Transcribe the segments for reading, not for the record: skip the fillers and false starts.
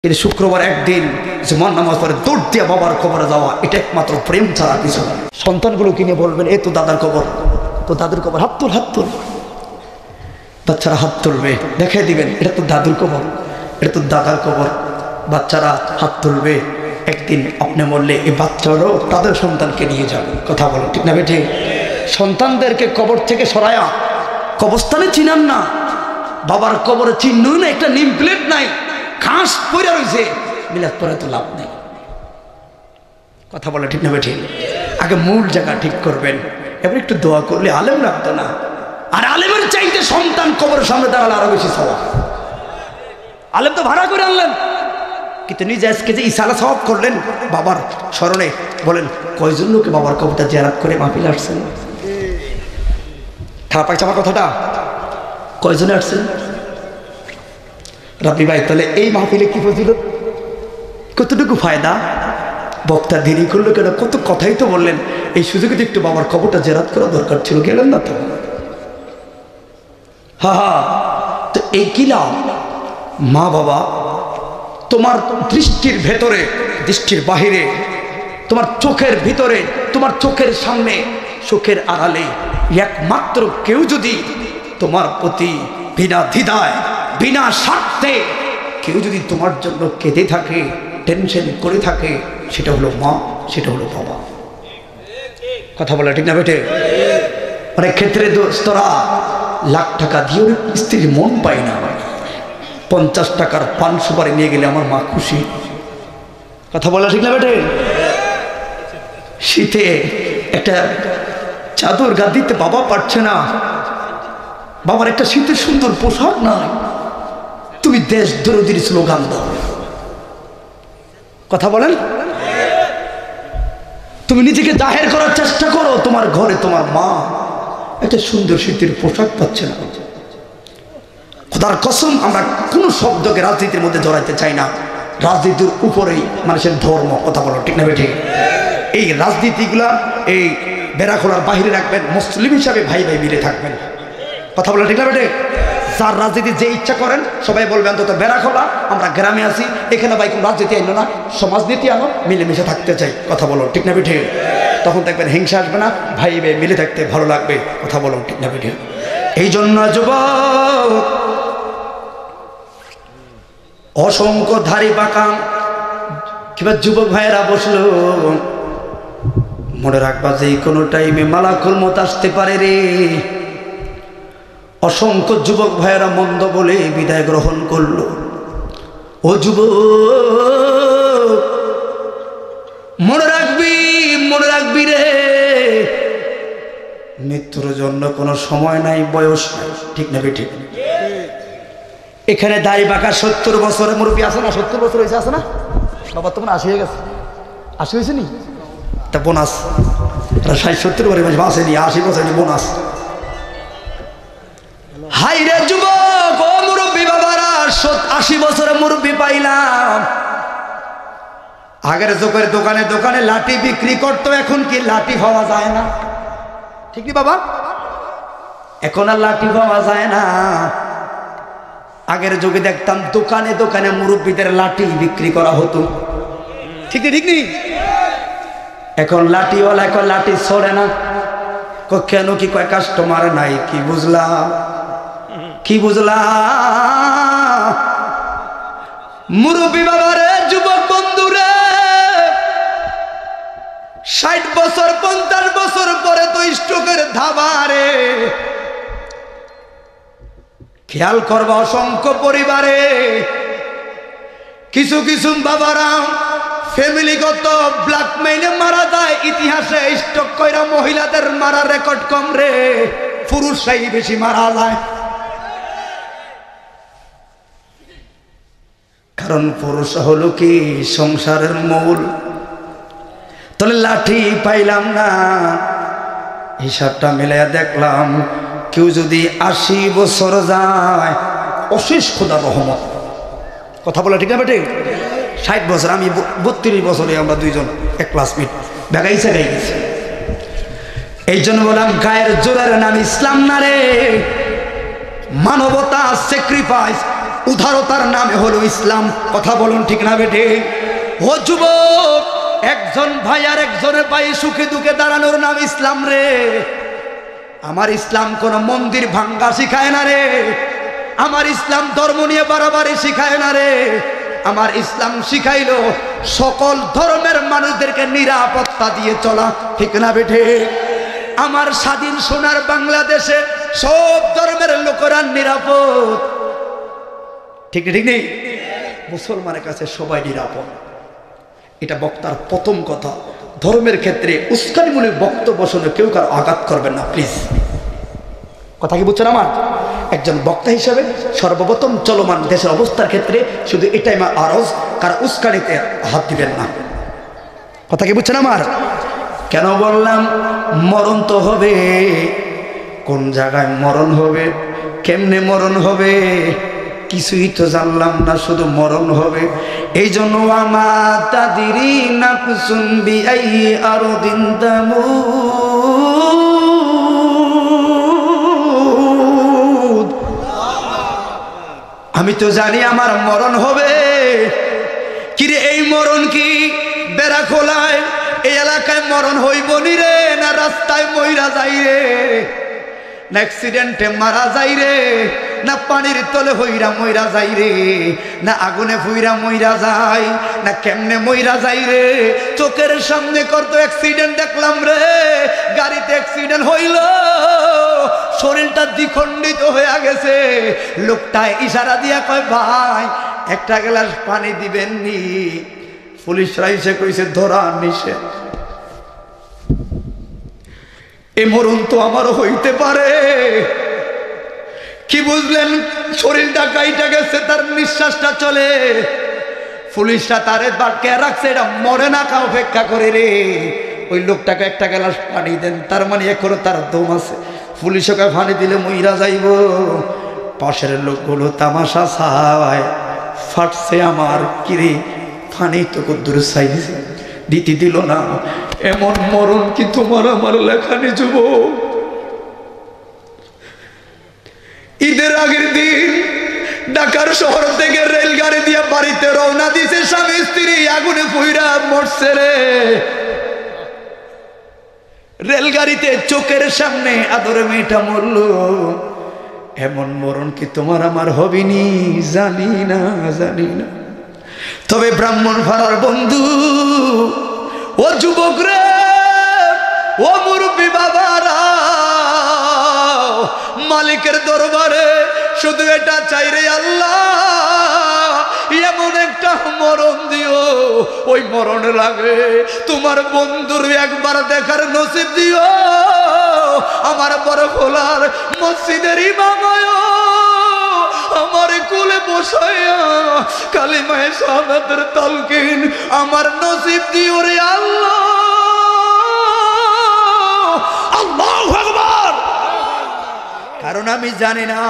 কিন্তু শুক্রবার একদিন জুমার নামাজ পড়ে দৌড় দিয়ে বাবার কবরে যাওয়া, এটা একমাত্র প্রেম ছাড়া কিছু না। সন্তানগুলো কিনে বলবেন এ তো দাদার কবর, তো দাদুর কবর, হাত তুল হাত তুল। বাচ্চারা হাত তুলবে, দেখাই দিবেন এটা তো দাদুর কবর, এটা তো দাদার কবর। বাচ্চারা হাত তুলবে। একদিন আপনি বললে এই বাচ্চারাও তাদের সন্তানকে নিয়ে যাবে। কথা বলো ঠিক না বেঠে? সন্তানদেরকে কবর থেকে সরায়া কবরস্থানে চিনান না, বাবার কবরে চিহ্নই না, একটা নেম প্লেট নাই, ঘাস পড়ে রয়েছে, মিলাদ পরে তো লাভ নেই। কথা বলে ঠিক না বেঠে? আগে মূল জায়গা ঠিক করবেন, এবার একটু দোয়া করলে আলেম লাগতো না। আর আলেমের চাইতে সন্তান কবরের সামনে দাঁড়ালে আরো বেশি সওয়াব। আলেম তো ভাড়া করে আনলেন, কিন্তু নিজে আজকে যে ইশারা সওয়াব করলেন বাবার স্মরণে, বলেন কয়জন লোকে বাবার কবরটা জিয়ারত করে মাহফিলে আসছেন? খারাপ লাগছে আমার কথাটা? কয়জনে আসছেন? রাব্বি ভাই তাহলে এই মাহফিলে কি ফজিলত, কতটুকু ফায়দা? বক্তা দেরি করলো কেন? কত কথাই তো বললেন, এই সুযোগে একটু বাবার কবরটা জিয়ারত করা দরকার ছিল, গেলেন না তো? হা, তো এই কি লাভ? মা বাবা তোমার দৃষ্টির ভেতরে, দৃষ্টির বাহিরে, তোমার চোখের ভিতরে, তোমার চোখের সামনে, চোখের আড়ালে একমাত্র কেউ যদি তোমার প্রতি বিনা দ্বিধায়, বিনা স্বার্থে কেউ যদি তোমার জন্য কেঁদে থাকে, টেনশন করে থাকে, সেটা হলো মা, সেটা হলো বাবা। কথা বলা ঠিক না বেটে? অনেক ক্ষেত্রে দোস্তরা লাখ টাকা দিয়েও স্ত্রীর মন পায় না, 50 টাকার পান সুপারি নিয়ে গেলে আমার মা খুশি। কথা বলা ঠিক না বেটে? শীতে একটা চাদর গা দিতে বাবা পারছে না, বাবার একটা শীতের সুন্দর পোশাক নাই, তুমি দেশ দরদির স্লোগান দাও। কথা বলেন? তুমি নিজেকে জাহের করার চেষ্টা করো, তোমার ঘরে তোমার মা একটা সুন্দর শীতের পোশাক পাচ্ছে না। খোদার কসম, আমরা কোনো শব্দকে রাজনীতির মধ্যে জড়াইতে চাই না। রাজনীতির উপরেই মানুষের ধর্ম। কথা বলো ঠিক না বেঠে? এই রাজনীতিগুলা এই বেড়াখোলার বাহিরে রাখবেন, মুসলিম হিসাবে ভাই ভাই মিলে থাকবেন। কথা বলো ঠিক না বেঠে? যার রাজনীতি যে ইচ্ছা করেন, সবাই বলবেন অন্তত বেড়াখোলা, আমরা গ্রামে আছি, এখানে ভাই কোনো রাজনীতি আনো না, সমাজনীতি আনো, মিলেমিশে থাকতে চাই। কথা বলো ঠিক না বেঠে? তখন দেখবেন হিংসা আসবে না, ভাই ভাই মিলে থাকতে ভালো লাগবে। কথা বলো ঠিক না বেঠে? এই জন্য যুবক, অসংখ্য ধারি পাকা কিংবা যুবক ভাইয়েরা বসলো, মনে রাখবা যে কোনো টাইমে মালাকুল মত আসতে পারে রে। অসংখ্য যুবক ভাইয়েরা মন্দ বলে বিদায় গ্রহণ করলো। ও যুবক, মনে রাখবি, মনে রাখবি রে, মৃত্যুর জন্য কোনো সময় নাই, বয়স নাই। ঠিক না বেঠিক? এখানে দাড়ি বাঁকা 70 বছরের মুরব্বী আছে না? 70 বছর হয়েছে, আছে না? বাবা তোমার 80 হয়ে গেছে, 80 হয়েছে নি? তা বোনাস 60-70 করে বাঁচেনি, 80 বছর বোনাস। হাই রে যুবক, ও মুরব্বী বাবারা, 80 বছরের মুরব্বী পাইলাম। আগের চোখের দোকানে দোকানে লাঠি বিক্রি করতো, এখন কি লাঠি পাওয়া যায় না? ঠিক কি বাবা? এখন আর লাঠি পাওয়া যায় না। আগের যুগে দেখতাম দোকানে দোকানে মুরব্বীদের লাঠি বিক্রি করা হতো। ঠিক ঠিক নেই? এখন লাঠিওয়ালা এখন লাঠি ছড়ে না। কেন? কি কয় কাস্টমার নাই। কি বুঝলাম, কি বুঝলাম? মুরব্বী বাবারে, যুবক বন্ধুরে, 60 বছর 50 বছর পরে তো স্ট্রোকের ধাবারে। খেয়াল করবা, অসংখ্য পরিবারে কিছু কিছু বাবারা ফ্যামিলিগত ব্ল্যাকমেইলে মারা যায়। ইতিহাসে স্টক কইরা মহিলাদের মারা রেকর্ড কম রে, পুরুষরাই বেশি মারা যায়। কারণ পুরুষ হলো কি সংসারের মূল। তাহলে লাঠি পাইলাম না, হিসাবটা মিলাইয়া দেখলাম কেউ যদি 80 বছর যায়, অশেষ খোদার রহমত। কথা বলা ঠিক না বেটে? 60 বছর, আমি 32 বছরে, আমরা দুইজন এক ক্লাসমেট, বেগাইছে গাই গেছে। এই জন্য বললাম গায়ের জোরের নাম ইসলাম না রে। মানবতা, স্যাক্রিফাইস, উদারতার নামে হলো ইসলাম। কথা বলুন ঠিক না বেটে? ও যুবক, একজন ভাই আর একজনের পায়ে সুখে দুঃখে দাঁড়ানোর নাম ইসলাম রে। আমার ইসলাম কোন মন্দির ভাঙ্গা শিখায় না রে। আমার ইসলাম ধর্ম নিয়ে বাড়াবাড়ি শিখায় না রে। আমার ইসলাম শিখাইলো সকল ধর্মের মানুষদেরকে নিরাপত্তা দিয়ে চলা। ঠিক না বেঠে? আমার স্বাধীন সোনার বাংলাদেশে সব ধর্মের লোকেরা নিরাপদ। ঠিক ঠিক নেই? মুসলমানের কাছে সবাই নিরাপদ। এটা বক্তার প্রথম কথা। ধর্মের ক্ষেত্রে উস্কানিমূলক বক্তব্য শুনে কেউ কারো আঘাত করবেন না প্লিজ। কথা কি বুঝছেন আমার? একজন বক্তা হিসেবে সর্বপ্রথম চলমান দেশের অবস্থার ক্ষেত্রে শুধু এটাই আমার আরজ, কারো উস্কানিতে হাত দিবেন না। কথা কি বুঝছেন আমার? কেন বললাম? মরণ তো হবে। কোন জায়গায় মরণ হবে, কেমনে মরণ হবে কিছুই তো জানলাম না, শুধু মরণ হবে। এই জন্য আমার তাদিরি নাফসুন বিআই আরদিন তামুত। আমি তো জানি আমার মরণ হবে। কিরে এই মরণ কি বেড়া খোলায় এই এলাকায় মরণ হইব নি রে, না রাস্তায় মইরা যাই রে, না অ্যাক্সিডেন্টে মারা যাই রে, না পানির তলে হইরা মইরা যাই রে, না আগুনে ফুইরা মইরা যাই, না কেমনে মইরা যাই রে? চোখের সামনে কত অ্যাক্সিডেন্ট দেখলাম রে। গাড়িতে অ্যাক্সিডেন্ট হইল, শরীরটা দ্বিখণ্ডিত হয়ে গেছে। লোকটা ইশারা দিয়া কয় ভাই একটা গ্লাস পানি দিবেন নি? পুলিশরা এসে কইছে ধরা নিষেধ। এ মরণ তো আমারও হইতে পারে। কি বুঝলেন? শরীরটা কাইটা গেছে, তার নিঃশ্বাসটা চলে। পুলিশরা তারে বাটকে রাখছে, এটা মরে না কা অপেক্ষা করে রে। ওই লোকটাকে একটা গ্লাস পানি দেন, তার মানে এখনো তার দম আছে। পুলিশকে পানি দিলে মইরা যাইব। পাশের লোকগুলো তামাশা চায়, ফাটছে আমার কিরে পানি তো কদ্দুর চাইছে, দিতে দিল না। এমন মরণ কি তোমার আমার লেখানি যুবক? ঈদের আগের দিন ঢাকার শহর থেকে রেলগাড়ি দিয়ে বাড়িতে রওনা দিছে স্বামী স্ত্রী, আগুনে পুইরা মরছে রে। রেলগাড়িতে চোখের সামনে আদরে মেয়েটা মরল। এমন মরণ কি তোমার আমার হবিনি? জানি না, জানি না। তবে ব্রাহ্মণ ফাড়ার বন্ধু, ও যুবক রে, ও মুরব্বী বাবারা, মালিকের দরবারে শুধু এটা চাই রে আল্লাহ, এমন একটা মরণ দিও, ওই মরণের আগে তোমার বন্ধুর একবার দেখার নসিব দিও। আমার বড় খোলার মসজিদের ইমাময় আমার কোলে বসাইয়া কালিমায়ে শাহাদাতের তালকিন আমার নসিব দিও রে আল্লাহ। আল্লাহু আকবার। কারণ আমি জানি না,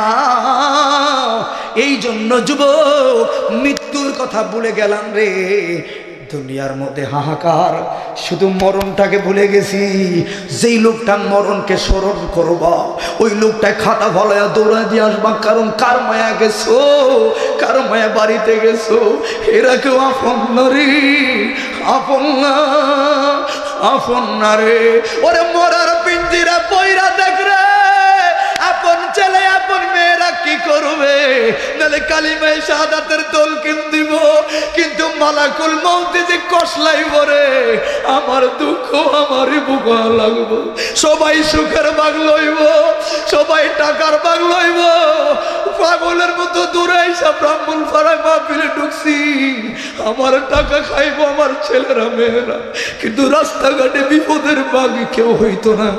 এই জন্য যুবক মৃত্যুর কথা ভুলে গেলাম রে। দুনিয়ার মধ্যে হাহাকার, শুধু মরণটাকে ভুলে গেছি। যেই লোকটা মরণকে স্মরণ করবা, ওই লোকটায় খাতা ফলাইয়া দৌড়া দিয়ে আসবা। কারণ কার মায়া গেছো, কার মায়া বাড়িতে গেছো, এরা কেউ আপন না রে, আপন না, আপন না রে। ওরে মরার পিঞ্জিরা পয়রা দেখ রে, আপন ছেলে আপন মেয়েরা কি করবে? নালে কালিমায়ে শাহাদাতের তালকিন দিব, কিন্তু মালাকুল মউত যে কসলাইব রে। আমার দুঃখ আমারই বুকা লাগবো। সবাই সুখের ভাগ লইব, সবাই টাকার ভাগ লইব। পাগলের মতো দূরে আইসা ব্রাহ্মণ পাড়ায় মাহফিলে ঢুকছি, আমার টাকা খাইব আমার ছেলেরা মেয়েরা, কিন্তু রাস্তাঘাটে বিপদের ভাগ কেউ হইতো না,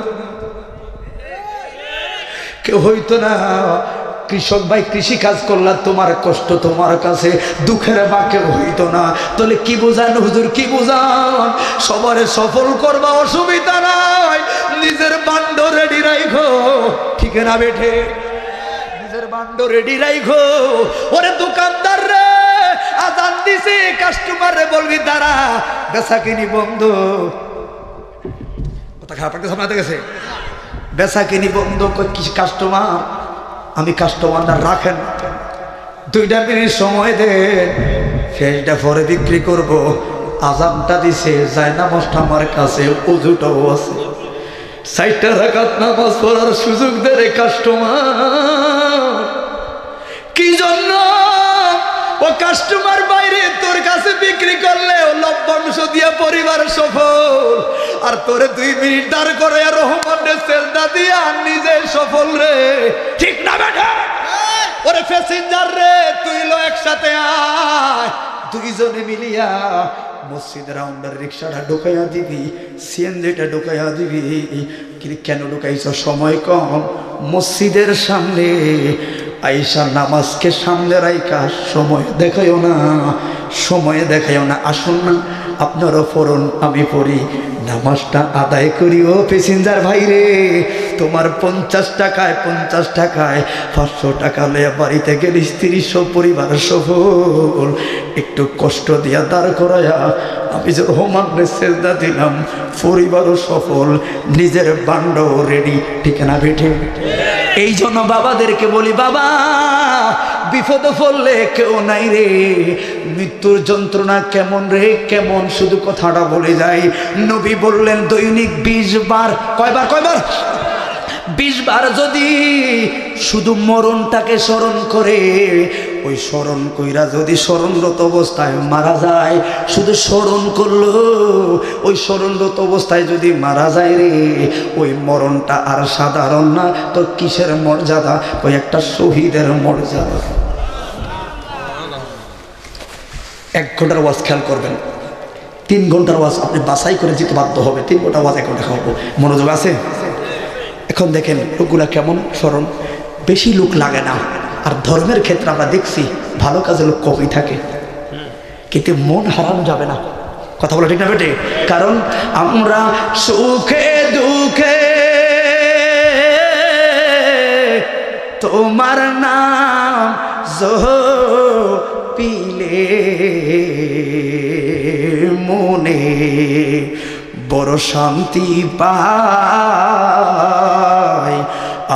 কেউ হইতো না। কৃষক ভাই কৃষি কাজ করলা, তোমার কষ্ট তোমার কাছে দুঃখের বাকে হইতো না। তাহলে কি বুঝান হুজুর, কি বুঝান? সবারে সফল করবা, অসুবিধা নাই, নিজের বান্ড রেডি রাখো। ঠিক না বেঠে? নিজের বান্ড রেডি রাখো। ওরে দোকানদার রে, আজান দিছে, কাস্টমার রে বলবি দাঁড়া, বেচা কিনি বন্ধ। কথা খারাপ একটা সামনে গেছে, বেচা কিনি বন্ধ। কাস্টমার, আমি কাস্টমারটা রাখেন, 2 মিনিট সময় দেন, ফেসটা পরে বিক্রি করব। আজানটা দিছে, যায় নামাজটা আমার কাছে, ওযুটাও আছে, 4টা রাকাত নামাজ পড়ার সুযোগ দেয় কাস্টমার। কি জন্য? ও কাস্টমার বাইরে তোর কাছে বিক্রি করলে ও লভ্যাংশ দিয়া পরিবার সফল, আর তোরে 2 মিনিট দাঁড় করে রহমানের সেজদা দিয়া নিজে সফল রে। ঠিক না বেটা? ওরে প্যাসেঞ্জার রে, তুই লো একসাথে আয়, 2 জনে মিলিয়া মসজিদের রাউন্ডার রিক্সাটা ঢুকাইয়া দিবি, সিএনজিটা ঢুকাইয়া দিবি। কেন ঢুকাইছ? সময় কম, মসজিদের সামনে আইসা নামাজকে সামনে রাইকা সময় দেখাইও না, সময় দেখাইও না। আসুন না, আপনারও পড়ুন, আমি পড়ি, নামাজটা আদায় করি। ও প্যাসেঞ্জার ভাই রে, তোমার 50 টাকায় 500 টাকা লইয়া বাড়িতে গেলে 300 পরিবার সফল। একটু কষ্ট দিয়া দাঁড় করায়া আমি যে রহমানের সেজদা দিলাম, পরিবারও সফল, নিজের বান্ডও রেডি। ঠিক না বেঠে? এই জন্য বাবাদেরকে বলি, বাবা বিপদ পড়লে কেউ নাই রে। মৃত্যুর যন্ত্রণা কেমন রে, কেমন, শুধু কথাটা বলে যায়। নবী বললেন দৈনিক 20 বার। কয়বার? 20 বার যদি শুধু মরণটাকে স্মরণ করে, ওই স্মরণ কইরা যদি স্মরণরত অবস্থায় মারা যায়, শুধু স্মরণ করলো, ওই স্মরণরত অবস্থায় যদি মারা যায় রে, ওই মরণটা আর সাধারণ না, তো কিসের মর্যাদা? ওই একটা শহীদের মর্যাদা। 1 ঘন্টার ওয়াজ খেয়াল করবেন, 3 ঘন্টার ওয়াজ আপনি বাছাই করে যেতে বাধ্য হবে। 3 ঘন্টা ওয়াজ 1 ঘন্টা খাওয়াবো, মনোযোগ আছে? এখন দেখেন লোকগুলা কেমন স্মরণ, বেশি লোক লাগে না। আর ধর্মের ক্ষেত্রে আমরা দেখছি ভালো কাজে লোক কমই থাকে, কিন্তু মন হারানো যাবে না। কথা বলা ঠিক না বেটে? কারণ আমরা সুখে দুঃখে তোমার নাম জপিলে মনে বড় শান্তি পাই,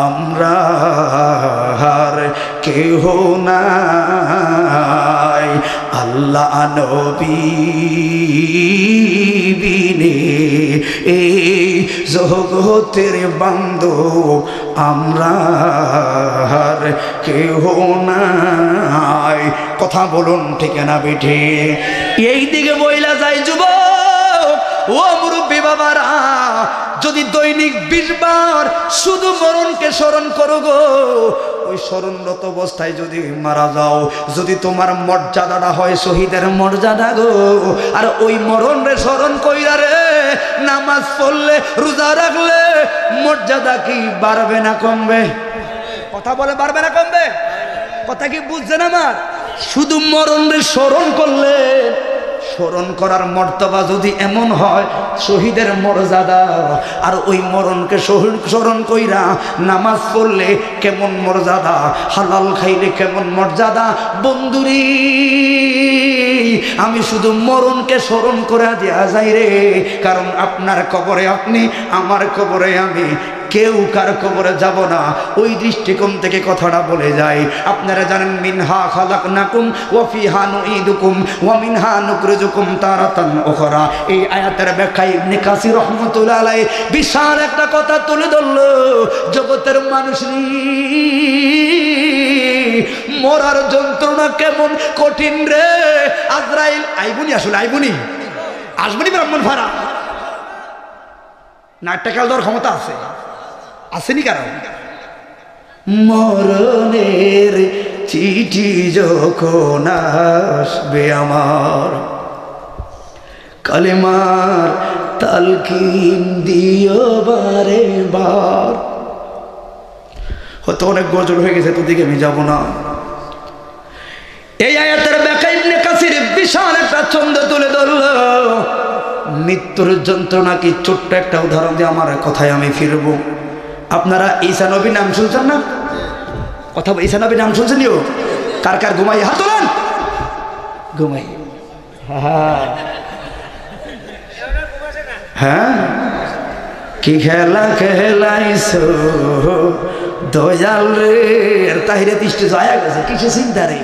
আমরা আর কেহ নাই, আল্লাহ নবী বিনে এই জগতের বান্ধব আমরা আর কেহ নাই। কথা বলুন ঠিক না বেঠে? এই দিকে বইলা যায় যুবক, ও মুরব্বী বাবারা, যদি দৈনিক 20 বার শুধু মরণকে স্মরণ করো গো, ওই স্মরণরত অবস্থায় যদি মারা যাও, যদি তোমার মর্যাদাটা হয় শহীদের মর্যাদা গো, আর ওই মরণরে স্মরণ কইরা রে নামাজ পড়লে, রোজা রাখলে মর্যাদা কি বাড়বে না কমবে? কথা বলে বাড়বে না কমবে? কথা কি বুঝছেন আমার? শুধু মরণরে স্মরণ করলে, স্মরণ করার মর্তবা যদি এমন হয় শহীদের মর্যাদা, আর ওই মরণকে স্মরণ কইরা নামাজ পড়লে কেমন মর্যাদা, হালাল খাইলে কেমন মর্যাদা। বন্ধুরি, আমি শুধু মরণকে স্মরণ করে দেয়া যাই রে, কারণ আপনার কবরে আপনি, আমার কবরে আমি, কেউ কার কবরে যাব না। ওই দৃষ্টিকোণ থেকে কথাটা বলে যায়। আপনারা জানেন মিনহা খালাকনাকুম ওয়া ফিহা নুঈদুকুম ওয়া মিনহা নুখরিজুকুম তারাতান উখরা। এই আয়াতের ব্যাখ্যায় ইবনে কাসির রাহমাতুল্লাহ আলাইহি বিশাল একটা কথা তুলে ধরল। জগতের মানুষ মরার যন্ত্রণা কেমন কঠিন রে। আজরাইল আইবুনি, আসলে আইবুনি, আসবনি ব্রাহ্মণ ভাড়া, নাট্যকাল দেওয়ার ক্ষমতা আছে, আসেনি কারণ মরণের চিঠি যখন আসবে আমার, কালেমার তালকিন দিও বারে বার। হয়তো অনেক গজল হয়ে গেছে, তোদিকে আমি যাব না। এই আয়াতের ব্যাখ্যা ইবনে কাসির বিশাল একটা ছন্দ তুলে ধরল। মৃত্যুর যন্ত্রণা কি, ছোট্ট একটা উদাহরণ দিয়ে আমার কথায় আমি ফিরবো। আপনারা ঈসা নবীর নাম শুনছেন না? কথা ঈসা নবীর নাম শুনছেন? কার কার ঘুমাই হাত তোলেন। ঘুমাই, হ্যাঁ, কি খেলা খেলাইছো দয়াল রে। আর তাহিরে তিষ্ঠে যায় গেছে, কিসে চিন্তা রে।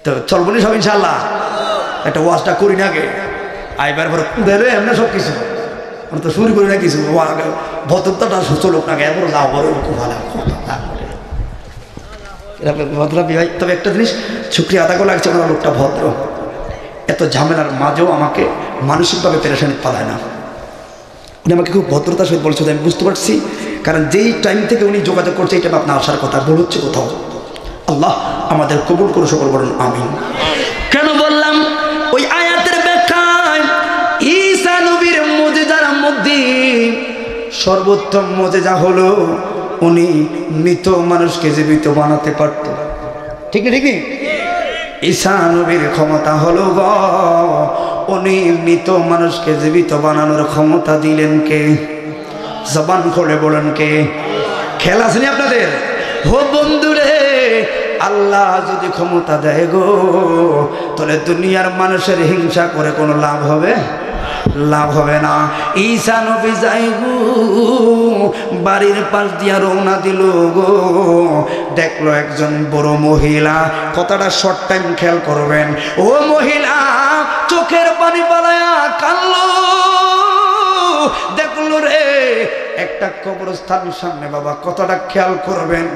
তো চলবো না সব ইনশাল্লাহ। একটা ওয়াজটা করি না গে, আইবার পর কুদারে এমনি সব কিছু আমরা তো শুরু করি না কিছু, ভদ্রতাটা চলুক না, এরপর যাও বড় খুব ভালো। তবে একটা জিনিস শুক্রিয়া আদা করে লাগছে, আমার লোকটা ভদ্র, এত ঝামেলার মাঝেও আমাকে মানসিকভাবে পেরেশানি পালায় না। উনি আমাকে খুব ভদ্রতার সহিত বলছে, আমি বুঝতে পারছি, কারণ যেই টাইম থেকে উনি যোগাযোগ করছে এই টাইমে আপনার আসার কথা ভুল হচ্ছে কোথাও। আল্লাহ আমাদের কবুল করে সকল বলুন আমিন। কেন বললাম ওই আয়াতের ব্যাখ্যায় ঈসা নবীর মুজিজার মধ্যে সর্বোত্তম মুজিজা হলো উনি মৃত মানুষকে জীবিত বানাতে পারত। ঠিক না? ঠিক নেই? ঈসা নবীর ক্ষমতা হলো গ, উনি মৃত মানুষকে জীবিত বানানোর ক্ষমতা দিলেন কে? জবান খুলে বলেন কে? খেয়াল আসেনি আপনাদের? হো বন্ধুরে, আল্লাহ যদি ক্ষমতা দেয় গো, তাহলে দুনিয়ার মানুষের হিংসা করে কোনো লাভ হবে? লাভ হবে না। ঈসা নবী যাই গো বাড়ির পাশ দিয়া রওনা দিল গো, দেখলো একজন বড় মহিলা। কথাটা শর্ট টাইম খেয়াল করবেন। ও মহিলা চোখের পানি পালায়া কাঁদলো, দেখলো রে একটা কবরস্থানের সামনে। বাবা কথাটা খেয়াল করবেন,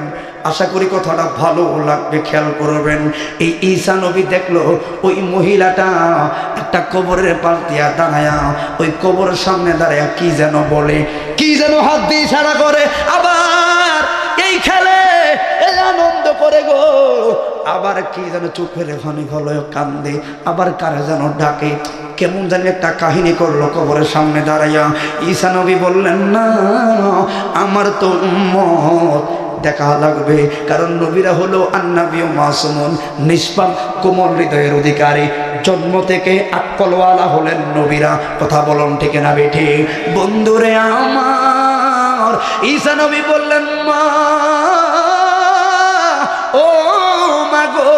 আশা করি কথাটা ভালো লাগবে, খেয়াল করবেন। এই ঈসা নবী দেখলো ওই মহিলাটা একটা কবরের পাশ দিয়া দাঁড়ায়া, ওই কবরের সামনে দাঁড়ায়া কি যেন বলে, কি যেন হাত দিয়ে ইশারা করে, আবার এই খেলে এই আনন্দ করে গো, আবার কি যেন চোখের ফানি ফলয় কান্দে, আবার কারে যেন ডাকে, কেমন জানি একটা কাহিনী করলো কবরের সামনে দাঁড়াইয়া। ঈসা নবী বললেন না, আমার তো উম্মত দেখা লাগবে, কারণ নবীরা হলো আন্নাবিউ মাসুমুন, নিষ্পাপ কোমল হৃদয়ের অধিকারী, জন্ম থেকে আকলওয়ালা হলেন নবীরা। কথা বলুন ঠিক না বেঠি? বন্ধুরে আমার, ঈসা নবী বললেন মা, ও মা গো,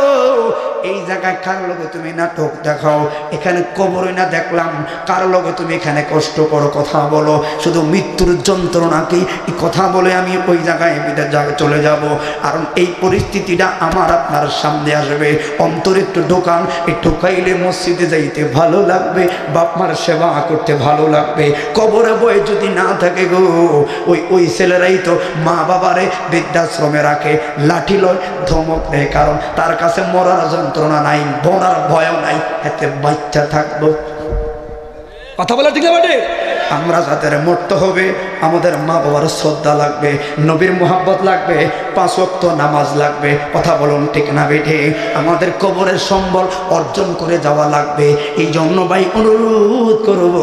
এই জায়গায় কার লগে তুমি নাটক দেখাও? এখানে কবরই না দেখলাম, কার লগে তুমি এখানে কষ্ট করো? কথা বলো, শুধু মৃত্যুর যন্ত্রণা কি এই কথা বলে আমি ওই জায়গায় চলে যাব। কারণ এই পরিস্থিতিটা আমার আপনার সামনে আসবে, অন্তরে একটু ঢোকান, একটু খাইলে মসজিদে যাইতে ভালো লাগবে, বাপ মার সেবা করতে ভালো লাগবে। কবরে বয়ে যদি না থাকে গো, ওই ছেলেরাই তো মা বাবারে বৃদ্ধাশ্রমে রাখে, লাঠি লয়, ধমক দেয়, কারণ তার কাছে মরার যন্ত্রণা নাই, বড়ার ভয়ও নাই, এতে বাচ্চা থাকবো। কথা বলা ঠিক আছে? আমরা যাদের মরতে হবে, আমাদের মা বাবার শ্রদ্ধা লাগবে, নবীর মোহাব্বত লাগবে, 5 ওয়াক্ত নামাজ লাগবে। কথা বলুন ঠিক না বেঠে? আমাদের কবরের সম্বল অর্জন করে যাওয়া লাগবে। এই জন্য ভাই অনুরোধ করব,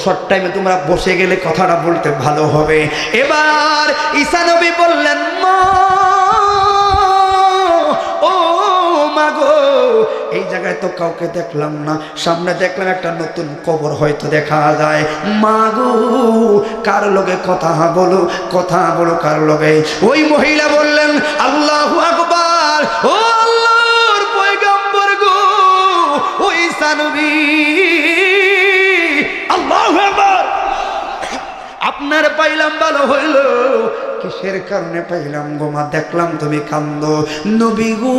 শর্ট টাইমে তোমরা বসে গেলে কথাটা বলতে ভালো হবে। এবার ঈসা নবী বললেন মা, ও মা গো, এই জায়গায় তো কাউকে দেখলাম না, সামনে দেখলাম একটা নতুন কবর হয়তো দেখা যায়। মা গো কার লগে কথা বলো, কথা বলো কার লগে? ওই মহিলা বললেন আল্লাহু আকবার, ও আল্লাহর পয়গম্বর গো, ওই ঈসা নবী, আল্লাহু আকবার, আপনার পাইলাম ভালো হইল। কিসের কারণে পাইলাম গো মা? দেখলাম তুমি কান্দো। নবী গো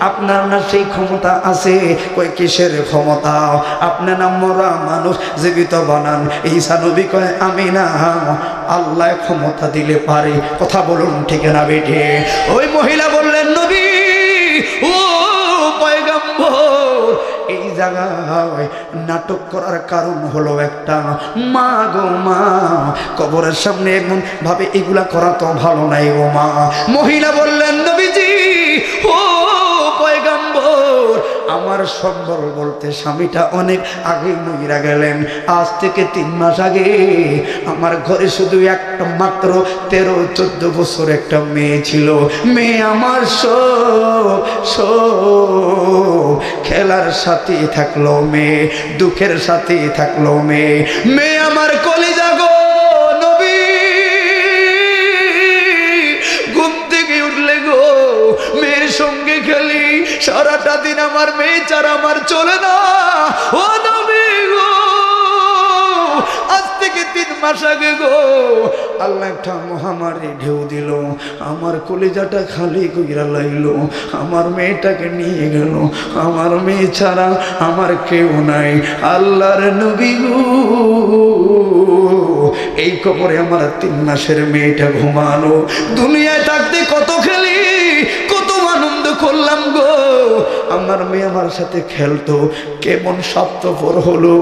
আপনার না সেই ক্ষমতা আছে? কই কিসের ক্ষমতা? আপনি না মরা মানুষ জীবিত বানান। ঈসা নবী কয় আমি না, আল্লাহ ক্ষমতা দিলে পারে। কথা বলুন ঠিক না বেঠে? ওই মহিলা বললেন নবী, ও পয়গম্বর, এই জায়গায় নাটক করার কারণ হলো একটা, মা গো মা, কবরের সামনে এমন ভাবে এগুলা করা তো ভালো নাই গো মা। মহিলা বললেন নবীজি, ও পয়গম্বর, আমার সম্বল বলতে স্বামীটা অনেক আগে মহিলা গেলেন, আজ থেকে 3 মাস আগে আমার ঘরে শুধু একটা মাত্র 13-14 বছর একটা মেয়ে ছিল। মেয়ে আমার সব খেলার সাথে থাকলো, মেয়ে দুঃখের সাথে থাকলো, মেয়ে আমার কলিজা গো নবী, ঘুম থেকে উঠলে গো মেয়ের সঙ্গে খেলি, সারাটা দিন আমার মেয়ে ছাড়া আমার চলে না। ও নবী গো, আজ থেকে 3 মাস আগে গো আল্লাহ একটা মহামারী ঢেউ দিল, আমার কলিজাটা খালি কইরা লাইল, আমার মেয়েটাকে নিয়ে গেল। আমার মেয়ে ছাড়া আমার কেউ নাই। আল্লাহর নবী গো, এই কবরে আমার 3 মাসের মেয়েটা ঘুমালো। দুনিয়ায় থাকতে কত খেলি, কত আনন্দ করলাম গো। আমার মেয়ে আমার সাথে খেলতো, কেমন স্বার্থপর হলো,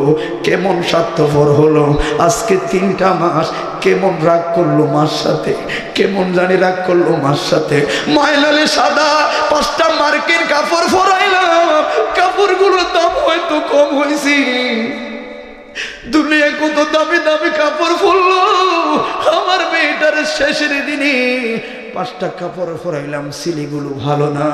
কেমন স্বার্থপর হলো। আজকে 3টা মাস কেমন রাগ করলো মার সাথে, কেমন জানি রাগ করলো মার সাথে। মাইলালে সাদা 5টা মার্কের কাপড় পরাইলাম, কাপড়গুলোর দাম হয়তো কম হয়েছে। দুনিয়া কত দামি দামি কাপড় পরলো, আমার মেয়েটার শেষের দিনে 5টা কাপড় পরাইলাম। সিলিগুলো ভালো না,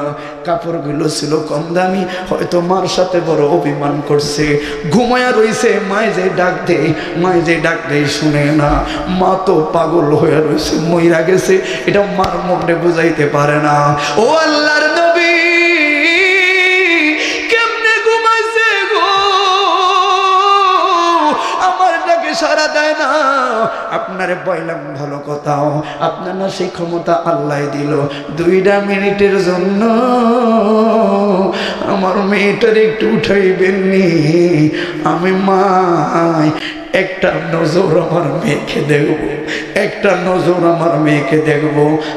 কাপড়গুলো ছিল কম দামি। হয়তো মার সাথে বড় অভিমান করছে, ঘুমায়া রইছে। মায় যে ডাক দেয়, মায় যে ডাক দেয় শুনে না। মা তো পাগল হয়ে রয়েছে, মইরা গেছে, এটা মার মনে বুঝাইতে পারে না। ও আল্লাহর নবী কেমনে ঘুমাইছে গো, আমার ডাকে সারা দেয় না। আপনারে বললাম ভালো কথাও, আপনার না সেই ক্ষমতা আল্লাহ দিল। 2টা মিনিটের জন্য আমার মেয়েটার একটু উঠাইবেন নি। আমি মায় একটা নজর আমার মেয়েকে দেখব, একটা নজর আমার মেয়েকে দেখব।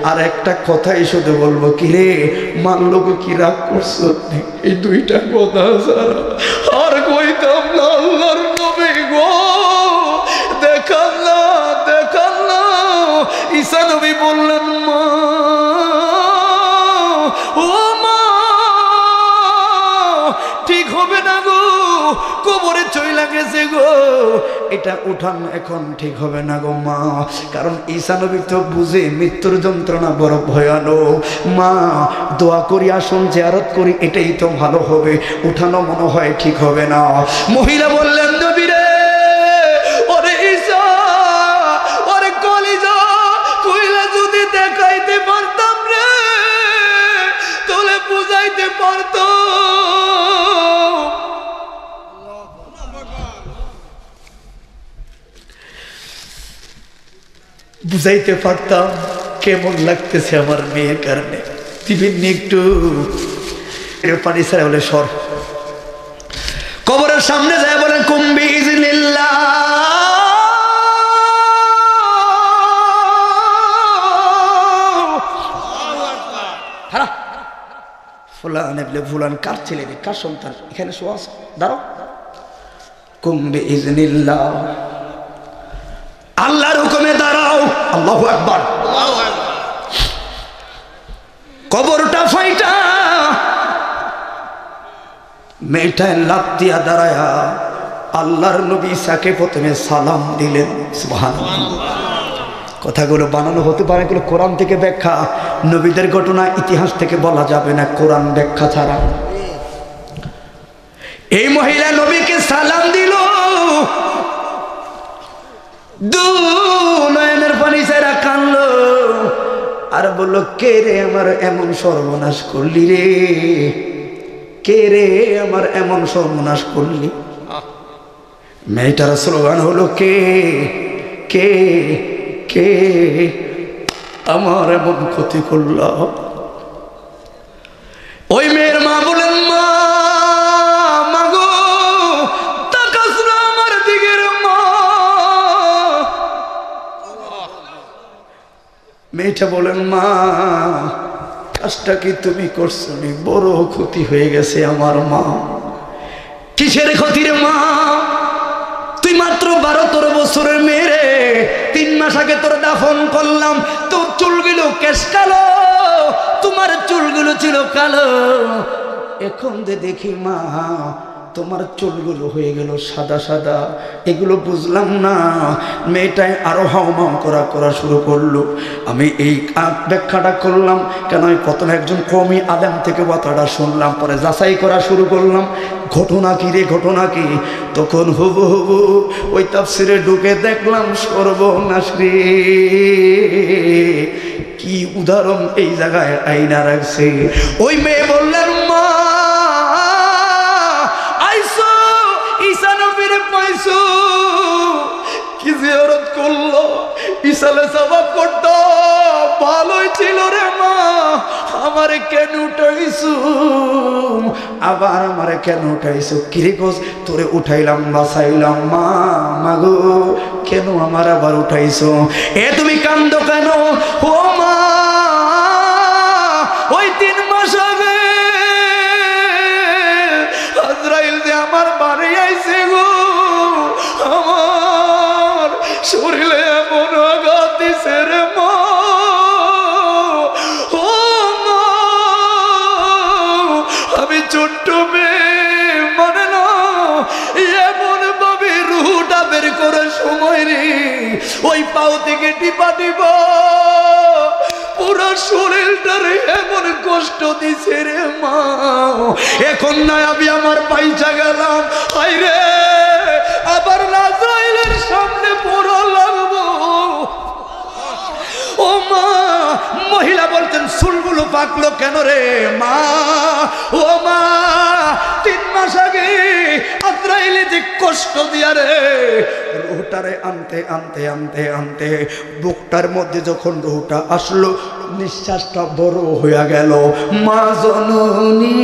আর একটা কথাই শুধু বলবো, কিরে মানলোকে কি রাগ করছো? এই 2টা কথা ছাড়া আর কইতাম না। আল্লাহর নবী গো দেখান না, দেখান না। ঈসা নবী বললেন মা, ও মা ঠিক হবে না গো, কবরে চইলা গেছে গো, এটা উঠান এখন ঠিক হবে না গো মা। কারণ ঈসা নবী তো বুঝে মৃত্যুর যন্ত্রণা বড় ভয়ানক। মা দোয়া করি, আসুন জিয়ারত করি, এটাই তো ভালো হবে, উঠানো মনে হয় ঠিক হবে না। মহিলা বললেন নবী রে, ওরে ঈসা, ওরে কলিজা কইলা যদি দেখাইতে পারতাম রে, তাহলে বুঝাইতে পারতো। বুঝাইতে পারতাম কেমন লাগতেছে আমার মেয়ের কারণে। বিভিন্ন একটু পানি ছাড়া বলে সর। কবরের সামনে যায় বলেন কুম্বি ইজনিল্লাহ, ফুলান বলে ফুলান কার ছেলে রে, কার সন্তান, এখানে শোয়া আছে, দাঁড়াও। কুম্বি ইজনিল্লাহ, আল্লাহর হুকুমে দাঁড়াও। আল্লাহু আকবার। কবরটা ফাইটা মেয়েটা লাফ দিয়া দাঁড়ায়া আল্লাহর নবী ঈসাকে প্রথমে সালাম দিলেন। সুবহানাল্লাহ। কথাগুলো বানানো হতে পারে, এগুলো কোরআন থেকে ব্যাখ্যা। নবীদের ঘটনা ইতিহাস থেকে বলা যাবে না কোরআন ব্যাখ্যা ছাড়া। এই মহিলা নবীকে সালাম দিল, নয়নের পানি ছেড়া কানলো আর বললো, কে রে আমার এমন সর্বনাশ করলি রে, কে রে আমার এমন সর্বনাশ করলি। মেয়েটার স্লোগান হলো, কে কে কে আমার এমন ক্ষতি করল। ওই মেয়ের মা বলেন, মা মাগো তাকাস না আমার দিকের মা। মেয়েটা বলেন, মা কাজটা কি তুমি করছো? বড় ক্ষতি হয়ে গেছে আমার মা। কিসের ক্ষতি রে মা? তুই মাত্র 12-13 বছরের মেয়ে রে, 3 মাস আগে তোর দাফন করলাম, তোর চুলগুলো কেশ কালো, তোমার চুলগুলো ছিল কালো। এখন যে দেখি মা তোমার চুলগুলো হয়ে গেল সাদা সাদা, এগুলো বুঝলাম না। মেয়েটাই আরো হাউমাউ করা শুরু করলো। আমি এই ব্যাখ্যাটা করলাম কেন, আমি প্রথমে একজন কওমি আলেম থেকে কথাটা শুনলাম, পরে যাচাই করা শুরু করলাম ঘটনা কি রে, ঘটনা কি। তখন হুবু ওই তাফসিরে ঢুকে দেখলাম, সর্বনাশ রে, কি উদাহরণ এই জায়গায় আইনা রাখছে। ওই মেয়ে বললেন, মা আইসো ঈসা নবীর পাইছো, কি জিয়ারত ইসালে সবাব করত ভালোই ছিল রে মা আমারে কেন উঠাইছু আবার আমারে কেন উঠাইছু কিরে গোস তোরে উঠাইলাম বাসাইলাম মা মাগো কেন আমার আবার উঠাইছো এ তুমি কান্দো কেন ও মা ওই 3 মাস আগে আজরাইল যে আমার বাড়ি আইছে গো আমার শরীরে এমন আঘাত দিছে রে মা ও মা আমি ছোট্ট মেয়ে মানে না এমন ভাবে রুহটা বের করার সময় রে ওই পাও থেকে টিপা টিপা পুরো শরীরটারে এমন কষ্ট দিছে রে মা এখন না আমি আমার পাইচা গেলাম হাই রে আবার আজরাইলের সামনে পড়া লাগবো ও মা মহিলা বলতেন চুলগুলো পাকলো কেন রে মা ও মা 3 মাস আগে আজরাইলে যে কষ্ট দিয়া রে রুহটারে আনতে আনতে আনতে আনতে বুকটার মধ্যে যখন রুহটা আসলো নিঃশ্বাসটা বড় হয়ে গেল মা জননী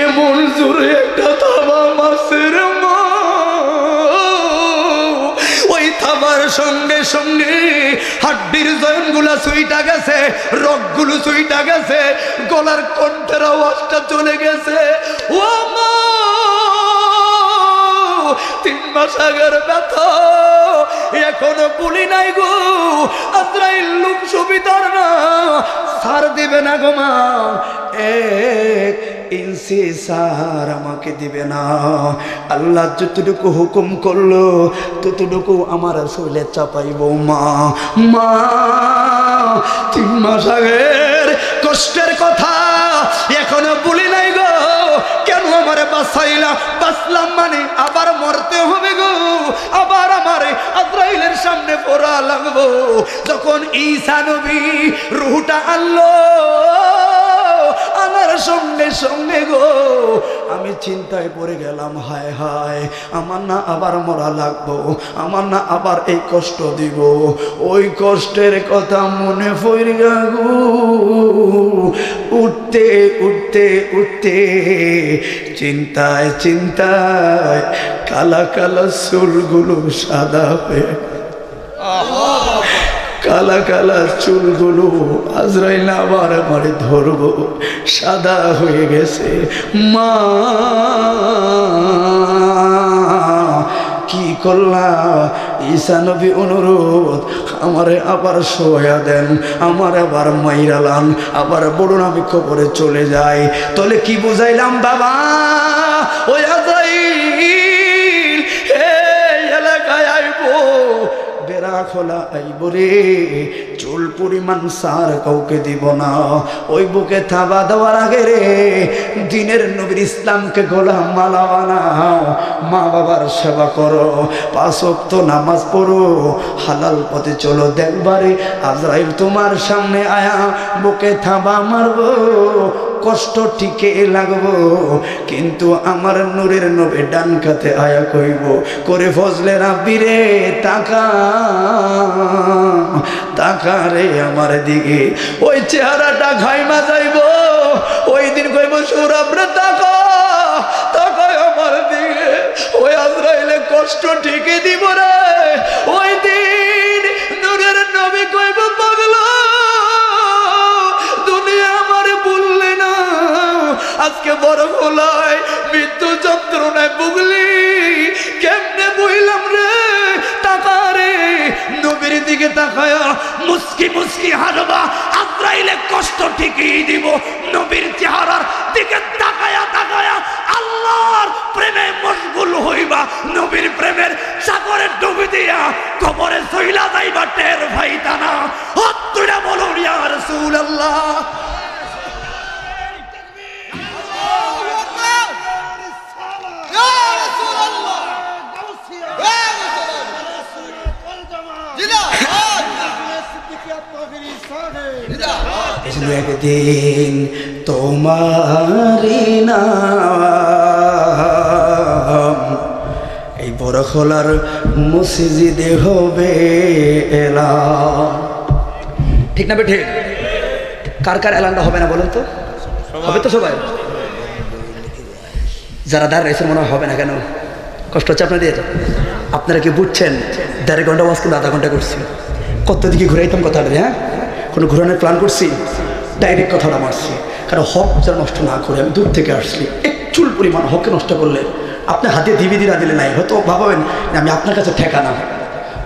এমন জোরে একটা থাবা মাসের মা ওই থাবার সঙ্গে সঙ্গে হাড্ডির জয়েনগুলা সুইটা গেছে রগগুলো সুইটা গেছে গলার কণ্ঠের আওয়াজটা চলে গেছে ও মা 3 মাস আগের ব্যথা এখনো ভুলি নাই গো আজরাইল লোক সুবিধার না ছাড় দিবে না গো মা 1 ইঞ্চি সার আমাকে দিবে না আল্লাহ যতটুকু হুকুম করলো ততটুকু আমার শরীরে চাপাইব মা মা 3 মাস আগের কষ্টের কথা এখনো ভুলি নাই গো কেন আমারে বাঁচাইলা বাঁচলাম মানে আবার মরতে হবে গো আবার আমারে আজরাইলের সামনে পড়া লাগবো যখন ঈসা নবী রূহটা আনলো আনার সঙ্গে সঙ্গে গো আমি চিন্তায় পড়ে গেলাম হায় হায় আমার না আবার মরা লাগবো আমার না আবার এই কষ্ট দিব ওই কষ্টের কথা মনে পড়ে গো উঠতে উঠতে উঠতে চিন্তায় চিন্তায় কালা কালা চুলগুলো সাদা হয়ে কালা কালা চুলগুলো আজরাইল আবার আমারে ধরবো সাদা হয়ে গেছে মা কি করলা ঈসা নবী অনুরোধ আমারে আবার শোয়া দেন আমার আবার মাইরালান আবার বড় আমি কবরে চলে যাই তাহলে কি বুঝাইলাম বাবা ওই আজরাইল এই এলাকায় আইবো বেড়া খোলা আইব রে চুল পরিমাণ সার কাউকে দিব না ওই বুকে থাবা দেওয়ার আগে রে দিনের নবীর ইসলামকে গোলাম মালা বানাও মা বাবার সেবা করো 5 ওয়াক্ত নামাজ পড়ো হালাল পথে চলো দেখবারে আজরাইল তোমার সামনে আয়া বুকে থাবা মারবো কষ্ট ঠিকই লাগবো কিন্তু আমার নূরের নবী ডান কাতে আয়া কইব করে ফজলে রাব্বি রে তাকা তাকা রে আমার দিকে ওই চেহারাটা ঘাইমা যাইব ওই দিন কইব সৌরভ রে তাকা তাকায় আমার দিকে ওই আজরাইলে কষ্ট ঠিকই দিব রে ওই দিন নূরের নবী কইব পাগলা দুনিয়া আমারে বললে না আজকে বড় গোলায় মৃত্যু যন্ত্রণায় ভুগলি কেমনে বইলাম রে টাকা রে নবীর দিকে তাকায়া মুস্কি মুস্কি হাসবা আজরাইলে কষ্ট ঠিকই দিব নবীর চেহারার দিকে তাকায়া তাকায়া আল্লাহর প্রেমে মশগুল হইবা নবীর প্রেমের সাগরে ডুবে দিয়া কবরে সইলা যাইবা টের ভাইতা না হত্তুরা বলুন ইয়া রাসূলুল্লাহ একদিন তোমারি নাম এই বড় খোলার মসজিদে হবে এলান। ঠিক না বেঠে? কার কার এলানটা হবে না বলেন তো? হবে তো সবাই? যারা দাঁড়িয়েছেন মনে হবে না কেন? কষ্ট হচ্ছে আপনাদের? আপনারা কি বুঝছেন 1.5 ঘন্টা ওয়াজ কিন্তু 1/2 ঘন্টা করছি? কত দিকে ঘুরাইতাম কথাটা, হ্যাঁ? কোনো ঘুরানোর প্ল্যান করছি? ডাইরেক্ট কথাটা মারছি, কারণ হক যেন নষ্ট না করে। আমি দূর থেকে আসছি, একচুল পরিমাণ হককে নষ্ট করলে আপনি হাতে DVD না দিলে নাই, হয়তো ভাববেন আমি আপনার কাছে ঠেকা না,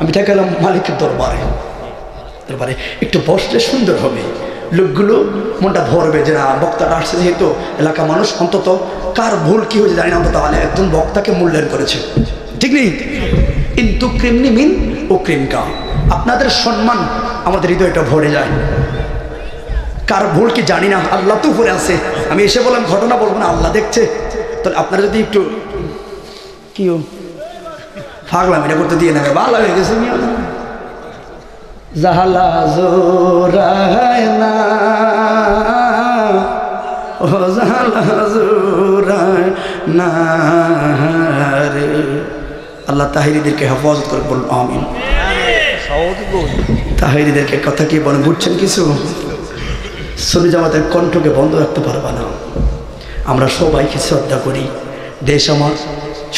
আমি ঠেকালাম মালিকের দরবারে। একটু বসলে সুন্দর হবে, লোকগুলো মনটা ভরবে যে না বক্তাটা আসছে, যেহেতু এলাকা মানুষ অন্তত কার ভুল কি হয়েছে জানি না, অন্তত একজন বক্তাকে মূল্যায়ন করেছে। ঠিক নেই? কিন্তু ক্রিমনি মিন ও ক্রিমকা, আপনাদের সম্মান আমাদের হৃদয়টা ভরে যায়। কার ভুল কি জানি না, আল্লাহ তো উপরে আছে। আমি এসে বললাম ঘটনা বলবো না, আল্লাহ দেখছে। তাহলে আপনারা যদি একটু কি ফাগলাম এটা করতে দিয়ে নেবে, ভালো হয়ে গেছে। জাহালা জোরায় না, ও জাহালা জোরায় না রে। আল্লাহ তাহিরিদেরকে হেফাজত করে বলুন আমিন। তাহিরিদেরকে কথা কি বলেন বুঝছেন কিছু? সুন্নি জামাতের কণ্ঠকে বন্ধ রাখতে পারবা না। আমরা সবাইকে শ্রদ্ধা করি। দেশ আমার,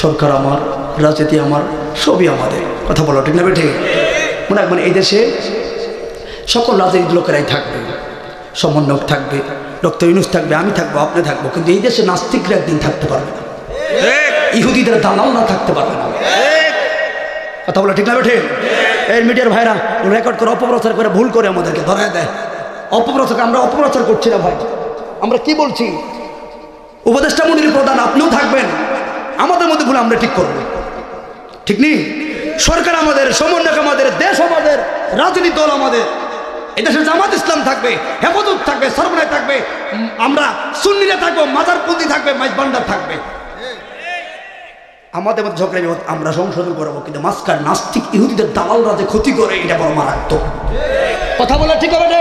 সরকার আমার, রাজনীতি আমার, সবই আমাদের। কথা বলো ঠিক না বেঠে? মনে রাখবেন এই দেশে সকল রাজনীতির লোকেরাই থাকবে, সমন্বয়ক থাকবে, ডক্টর ইউনূস থাকবে, আমি থাকবো, আপনি থাকবো, কিন্তু এই দেশে নাস্তিকরা একদিন থাকতে পারবে না, ইহুদিদের দালাল না থাকতে পারবে না। কথা বলো ঠিক না বেঠে? এই মিডিয়ার ভাইরা রেকর্ড করে অপপ্রচার করে ভুল করে আমাদেরকে ধরায় দেয়। অপপ্রচার, আমরা অপপ্রচার করছি না ভাই, আমরা কি বলছি? উপদেষ্টা মন্ডলীর প্রধান আপনিও থাকবেন, আমাদের মধ্যে ভুল আমরা ঠিক করবো। ঠিক নেই? সরকার আমাদের, সমন্বয়ক আমাদের, দেশ আমাদের, রাজনীতি দল আমাদের। এদেশে জামাত ইসলাম থাকবে, হেফাজত থাকবে, সরবরাহ থাকবে, আমরা সুন্নিরা থাকবো, মাজারপন্থী থাকবে, মাইজবান্ডার থাকবে। আমাদের মধ্যে ঝগড়া বিবাদ আমরা সংশোধন করবো, কিন্তু মাঝখানে নাস্তিক ইহুদিদের দালালরা যে ক্ষতি করে এটা বড় মারাত্মক। কথা বলে ঠিক হবে?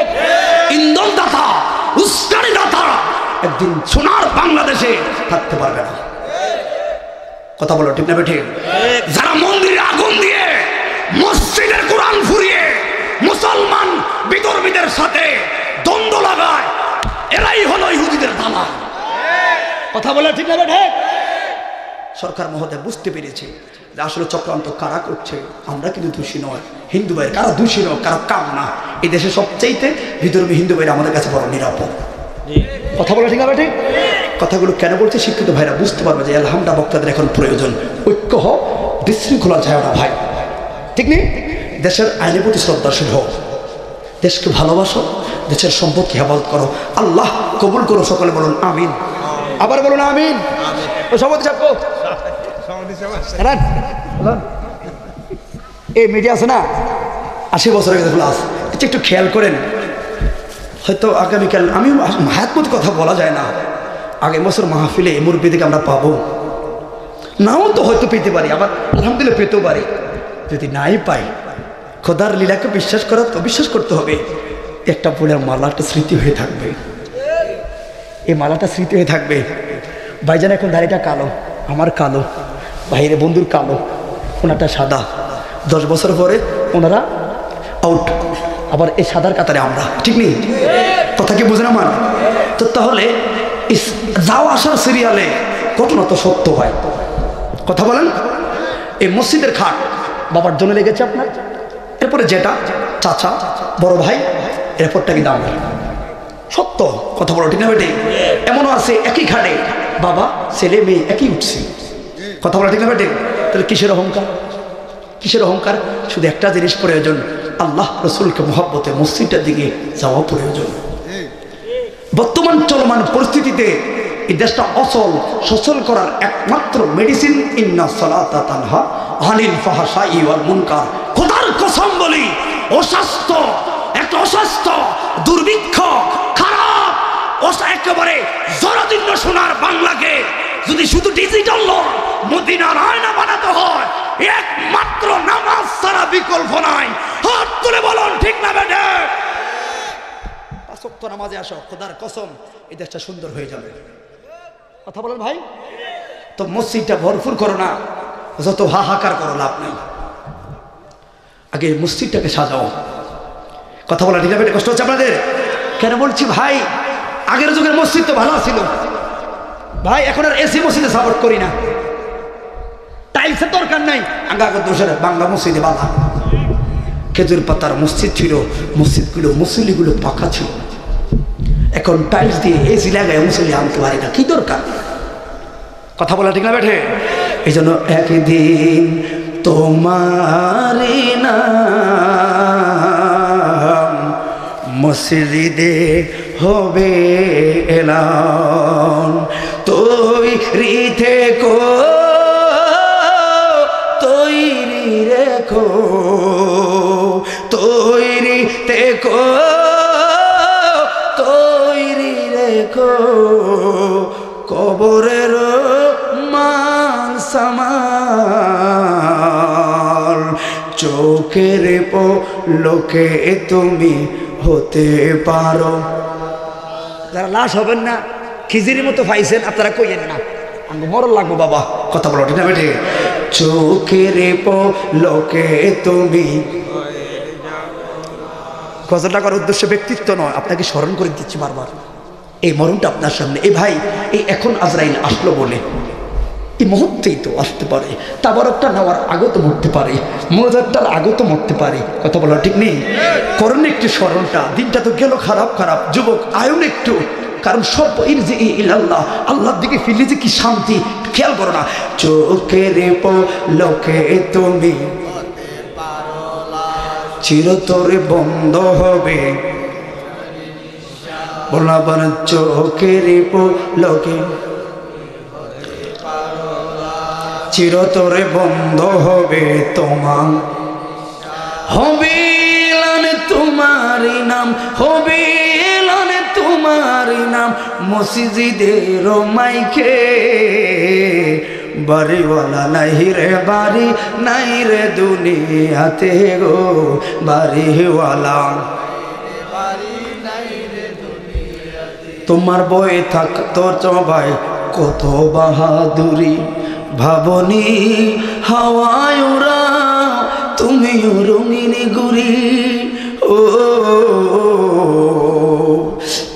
ইন্ধন দাতা, উস্কানি দাতা একদিন সোনার বাংলাদেশে থাকতে পারবে না। কথা বলো ঠিক না বেঠে? যারা মন্দিরে আগুন দিয়ে, মসজিদের কোরআন ফুরিয়ে মুসলমান বিধর্মীদের সাথে দ্বন্দ্ব লাগায়, এরাই হলো ইহুদিদের দালাল। কথা বলে ঠিক না বেঠে? সরকার মহোদয় বুঝতে পেরেছে যে আসলে চক্রান্ত কারা করছে, আমরা কিন্তু দোষী নয়। হিন্দু ভাই কারা দোষী নয়, কারা কাম না। এই দেশে সবচাইতে বিধর্মী হিন্দু ভাইরা আমাদের কাছে বড় নিরাপদ। কথা বলে ঠিক আছে? কথাগুলো কেন বলছে শিক্ষিত ভাইরা বুঝতে পারবে যে আলহামদা বক্তাদের এখন প্রয়োজন। ঐক্য হোক, বিশৃঙ্খলা যায় না ভাই। ঠিক নেই? দেশের আইনের প্রতি শ্রদ্ধাশীল হোক, দেশকে ভালোবাসো, দেশের সম্পদকে হেফাজত করো। আল্লাহ কবুল করো। সকলে বলুন আমিন। আবার বলুন আমিন। এই মিডিয়া আছে না, 80 বছরের কাছে প্লাস, একটু খেয়াল করেন। হয়তো আগামীকাল, আমি হায়াতমত কথা বলা যায় না, আগামী বছর মাহফিলে মুরব্বীদেরকে আমরা পাবো, নাও তো হয়তো পেতে পারি, আবার আলহামদুলিল্লাহ পেতেও পারি। যদি নাই পাই, খোদার লীলাকে বিশ্বাস করা তো বিশ্বাস করতে হবে। একটা ফুলের মালাটা স্মৃতি হয়ে থাকবে, এই মালাটা স্মৃতি হয়ে থাকবে। ভাইজান এখন দাড়িটা কালো, আমার কালো, বাইরে বন্ধুর কালো, ওনাটা সাদা। 10 বছর পরে ওনারা আউট, আবার এই সাদার কাতারে আমরা। ঠিক নেই? কথা কি বুঝে না মান? তো তাহলে যাওয়া আসার সিরিয়ালে ঘটনা তো সত্য হয়। কথা বলেন। এই মসজিদের খাট বাবার জন্য লেগেছে আপনার, এরপরে যেটা চাচা, বড় ভাই, এরপরটা কি দাম সত্য। কথা বলো ঠিক না বেটে? এমনও আছে একই খাটে বাবা, ছেলে, মেয়ে একই উঠছে। কথা বলো ঠিক না বেটে? তাহলে কিসের অহংকার? কিসের অহংকার? শুধু একটা জিনিস প্রয়োজন, আল্লাহ রসুলকে মহব্বতে মসজিদটার দিকে যাওয়া প্রয়োজন। বর্তমান চলমান পরিস্থিতিতে এই দেশটা অচল সচল করার একমাত্র মেডিসিন ইন্না সালাতা তানহা আনিল ফাহশাই ওয়াল মুনকার। খোদার কসম বলি, অস্বাস্থ্য, একটা অস্বাস্থ্য, দুর্ভিক্ষ, খারাপ, একেবারে জরাজীর্ণ সোনার বাংলাকে যদি শুধু ডিজিটাল নয়, মদিনার আয়না বানাতে হয়, একমাত্র নামাজ ছাড়া বিকল্প নাই। হাত তুলে বলুন ঠিক না বেঠে? 5 ওয়াক্ত নামাজে আসো, খোদার কসম এই দেশটা সুন্দর হয়ে যাবে। কথা বলেন ভাই। তো মসজিদটা ভরপুর করো না, যত হাহাকার করো লাভ নেই, আগে মসজিদটাকে সাজাও। কথা বলা ঠিক আছে? কষ্ট হচ্ছে আপনাদের? কেন বলছি ভাই, আগের যুগের মসজিদ তো ভালো ছিল ভাই, এখন আর এসি মসজিদে সাপোর্ট করি না, টাইলসের দরকার নাই। আগা দোষের বাংলা মসজিদে বাধা, খেজুর পাতার মসজিদ ছিল, মসজিদগুলো মুসল্লিগুলো পাকা ছিল। এখন টাইলস দিয়ে এসি লাগায় মুসল্লি আনতে পারি না, কি দরকার? কথা বলা ঠিক না বেঠে? এই জন্য একদিন তোমার নাম মসজিদে হবে এলান, তৈরি থেকো তৈরি রেখো, তৈরি থেকো তৈরি রেখো, কবরের মান সামাল, চোখের পলকে তুমি হতে পারো। যারা লাশ হবেন না, খিজির মতো পাইছেন আপনারা কইয়েন না, আমি মরণ লাগবো বাবা। কথা বলো ঠিক না বেঠে? চোখের পলকে তুমি, গজলটা করার উদ্দেশ্য ব্যক্তিত্ব নয়, আপনাকে স্মরণ করে দিচ্ছি বারবার, এই মরণটা আপনার সামনে। এই ভাই, এই এখন আজরাইল আসলো বলে এই মুহূর্তেই তো আসতে পারে, তাবারকটা নেওয়ার আগেও তো মরতে পারে, মোজারটার আগেও তো মরতে পারে। কথা বলা ঠিক নেই? করেন একটু স্মরণটা, দিনটা তো গেল খারাপ খারাপ। যুবক আয়ুন একটু, কারণ সব ইল্লাল্লাহ, আল্লাহর দিকে ফিরলে যে কি শান্তি, খেয়াল করো না। চোখের পলকে তুমি চিরতরে বন্ধ হবে, বলাবার চোখের পলকে চিরতরে বন্ধ হবে তোমার, হবে তোমারই নাম, হবে তোমারই নাম মসজিদের মাইকে, বাড়িওয়ালা নাই রে বাড়ি নাই রে দুনিয়াতে গো, বাড়িওয়ালা তোমার বয়ে থাকতো সবাই কত বাহাদুরি, ভাবনি হাওয়ায় ওরা তুমিও রঙিনী গুরি, ও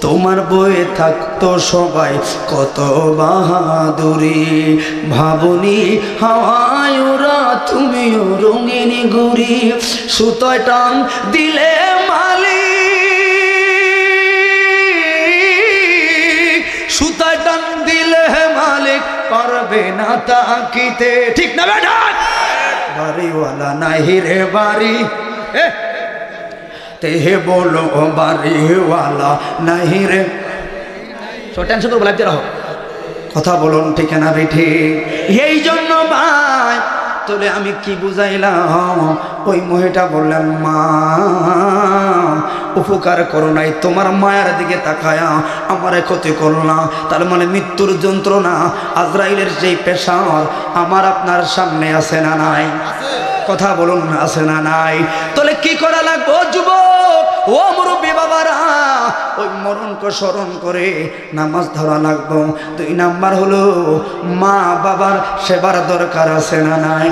তোমার বয়ে থাকতো সবাই কত বাহাদুরি, ভাবনি হাওয়ায় ওরা তুমিও রঙিনী গুরি, সুতোয় টান দিলে মালিক, সুতোয় টান দিলে মালিক পারবে না তাকিতে, ঠিক না বেটা? বাড়িওয়ালা নাই রে বাড়ি, তেহে বলো বাড়িওয়ালা নাই রে, টেনশন করবো লাগতে রাখো। কথা বলুন ঠিক না বেঠি? এই জন্য ভাই তোলে আমি কি বুঝাইলাম, ওই মহিটা বললাম মা উপকার করো নাই, তোমার মায়ের দিকে তাকায়া আমারে ক্ষতি করো না, তার মানে মৃত্যুর যন্ত্রণা আজরাইলের যেই পেশার আমার আপনার সামনে আছে না নাই? কথা বলুন আছে না নাই? তাহলে কি করা লাগবো যুবক ও মুরব্বী বাবারা? ওই মরণকে স্মরণ করে নামাজ ধরা লাগবো। 2 নাম্বার হলো মা বাবার সেবার দরকার আছে না নাই?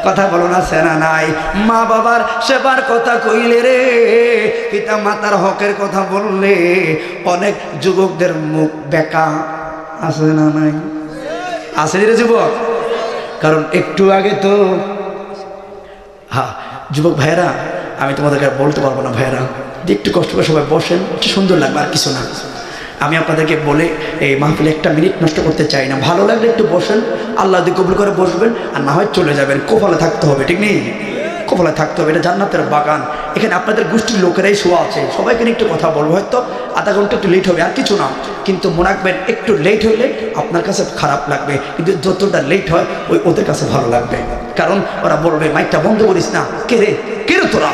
কথা বলুন আছে না নাই? মা বাবার সেবার কথা কইলে রে, পিতা মাতার হকের কথা বললে অনেক যুবকদের মুখ বেকা আছে না নাই? আছে রে যুবক। কারণ একটু আগে তো যুবক ভাইয়েরা, আমি তোমাদেরকে বলতে পারবো না ভাইয়েরা, একটু কষ্ট করে সবাই বসেন, একটু সুন্দর লাগবে আর কিছু না। আমি আপনাদেরকে বলে এই মাহফিলে 1 মিনিট নষ্ট করতে চাই না। ভালো লাগলে একটু বসেন, আল্লাহ যদি কবুল করে বসবেন, আর না হয় চলে যাবেন। কপালে থাকতে হবে, ঠিক নেই? কপালে থাকতে হবে, এটা জান্নাতের বাগান। এখানে আপনাদের গোষ্ঠীর লোকেরাই শোয়া আছে, সবাইকে একটু কথা বলবো, হয়তো আধা ঘন্টা একটু লেট হবে আর কিছু না, কিন্তু মনে রাখবেন একটু লেট হলে আপনার কাছে খারাপ লাগবে, কিন্তু যতটা লেট হয় ওদের কাছে ভালো লাগবে। কারণ ওরা বলবে মাইকটা বন্ধ করিস না, কে রে তোরা,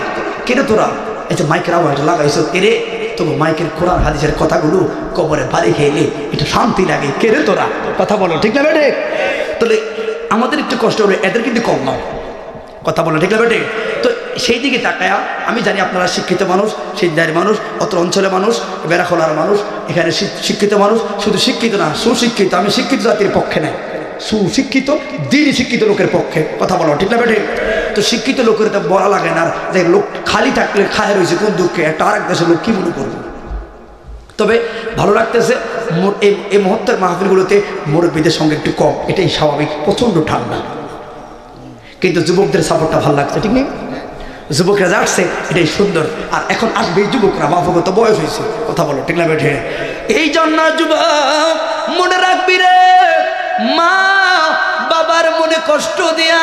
কে রে তোরা, এই যে মাইকের আওয়াজ লাগাইছো, কে রে? তবু মাইকের কোরআন হাদিসের কথাগুলো কবরে বাড়ি খেলে এটা শান্তি লাগে, কে রে তোরা? কথা বলো ঠিক না বেটে? তাহলে আমাদের একটু কষ্ট হলে এদের কিন্তু কম না। কথা বলো ঠিক না বেটে? তো সেই দিকে তাকায়া আমি জানি আপনারা শিক্ষিত মানুষ, সিদ্ধার মানুষ, অত অঞ্চলের মানুষ, বেড়াখোলার মানুষ, এখানে শিক্ষিত মানুষ, শুধু শিক্ষিত না সুশিক্ষিত। আমি শিক্ষিত জাতির পক্ষে নাই, সুশিক্ষিত দিনই শিক্ষিত লোকের পক্ষে কথা বলো ঠিক না বেটে? তো শিক্ষিত লোকের এটা বলা লাগে না যে লোক খালি থাকলে খায় রয়েছে কোন দুঃখে, একটা আরেক দেশের লোক কি মনে করবো। তবে ভালো লাগতেছে এই মুহূর্তের মাহফিলগুলোতে মুরব্বীদের সঙ্গে একটু কম, এটাই স্বাভাবিক, প্রচণ্ড ঠান্ডা, কিন্তু যুবকদের সাপোর্টটা ভালো লাগছে ঠিক নেই? যুবকরা যাচ্ছে এটাই সুন্দর। আর এখন আসবে এই যুবকরা, বাপগত বয়স হয়েছে, কথা বলো ঠিক না বেঠে? এই জন্য যুবক মনে রাখবি রে, মা বাবার মনে কষ্ট দিয়া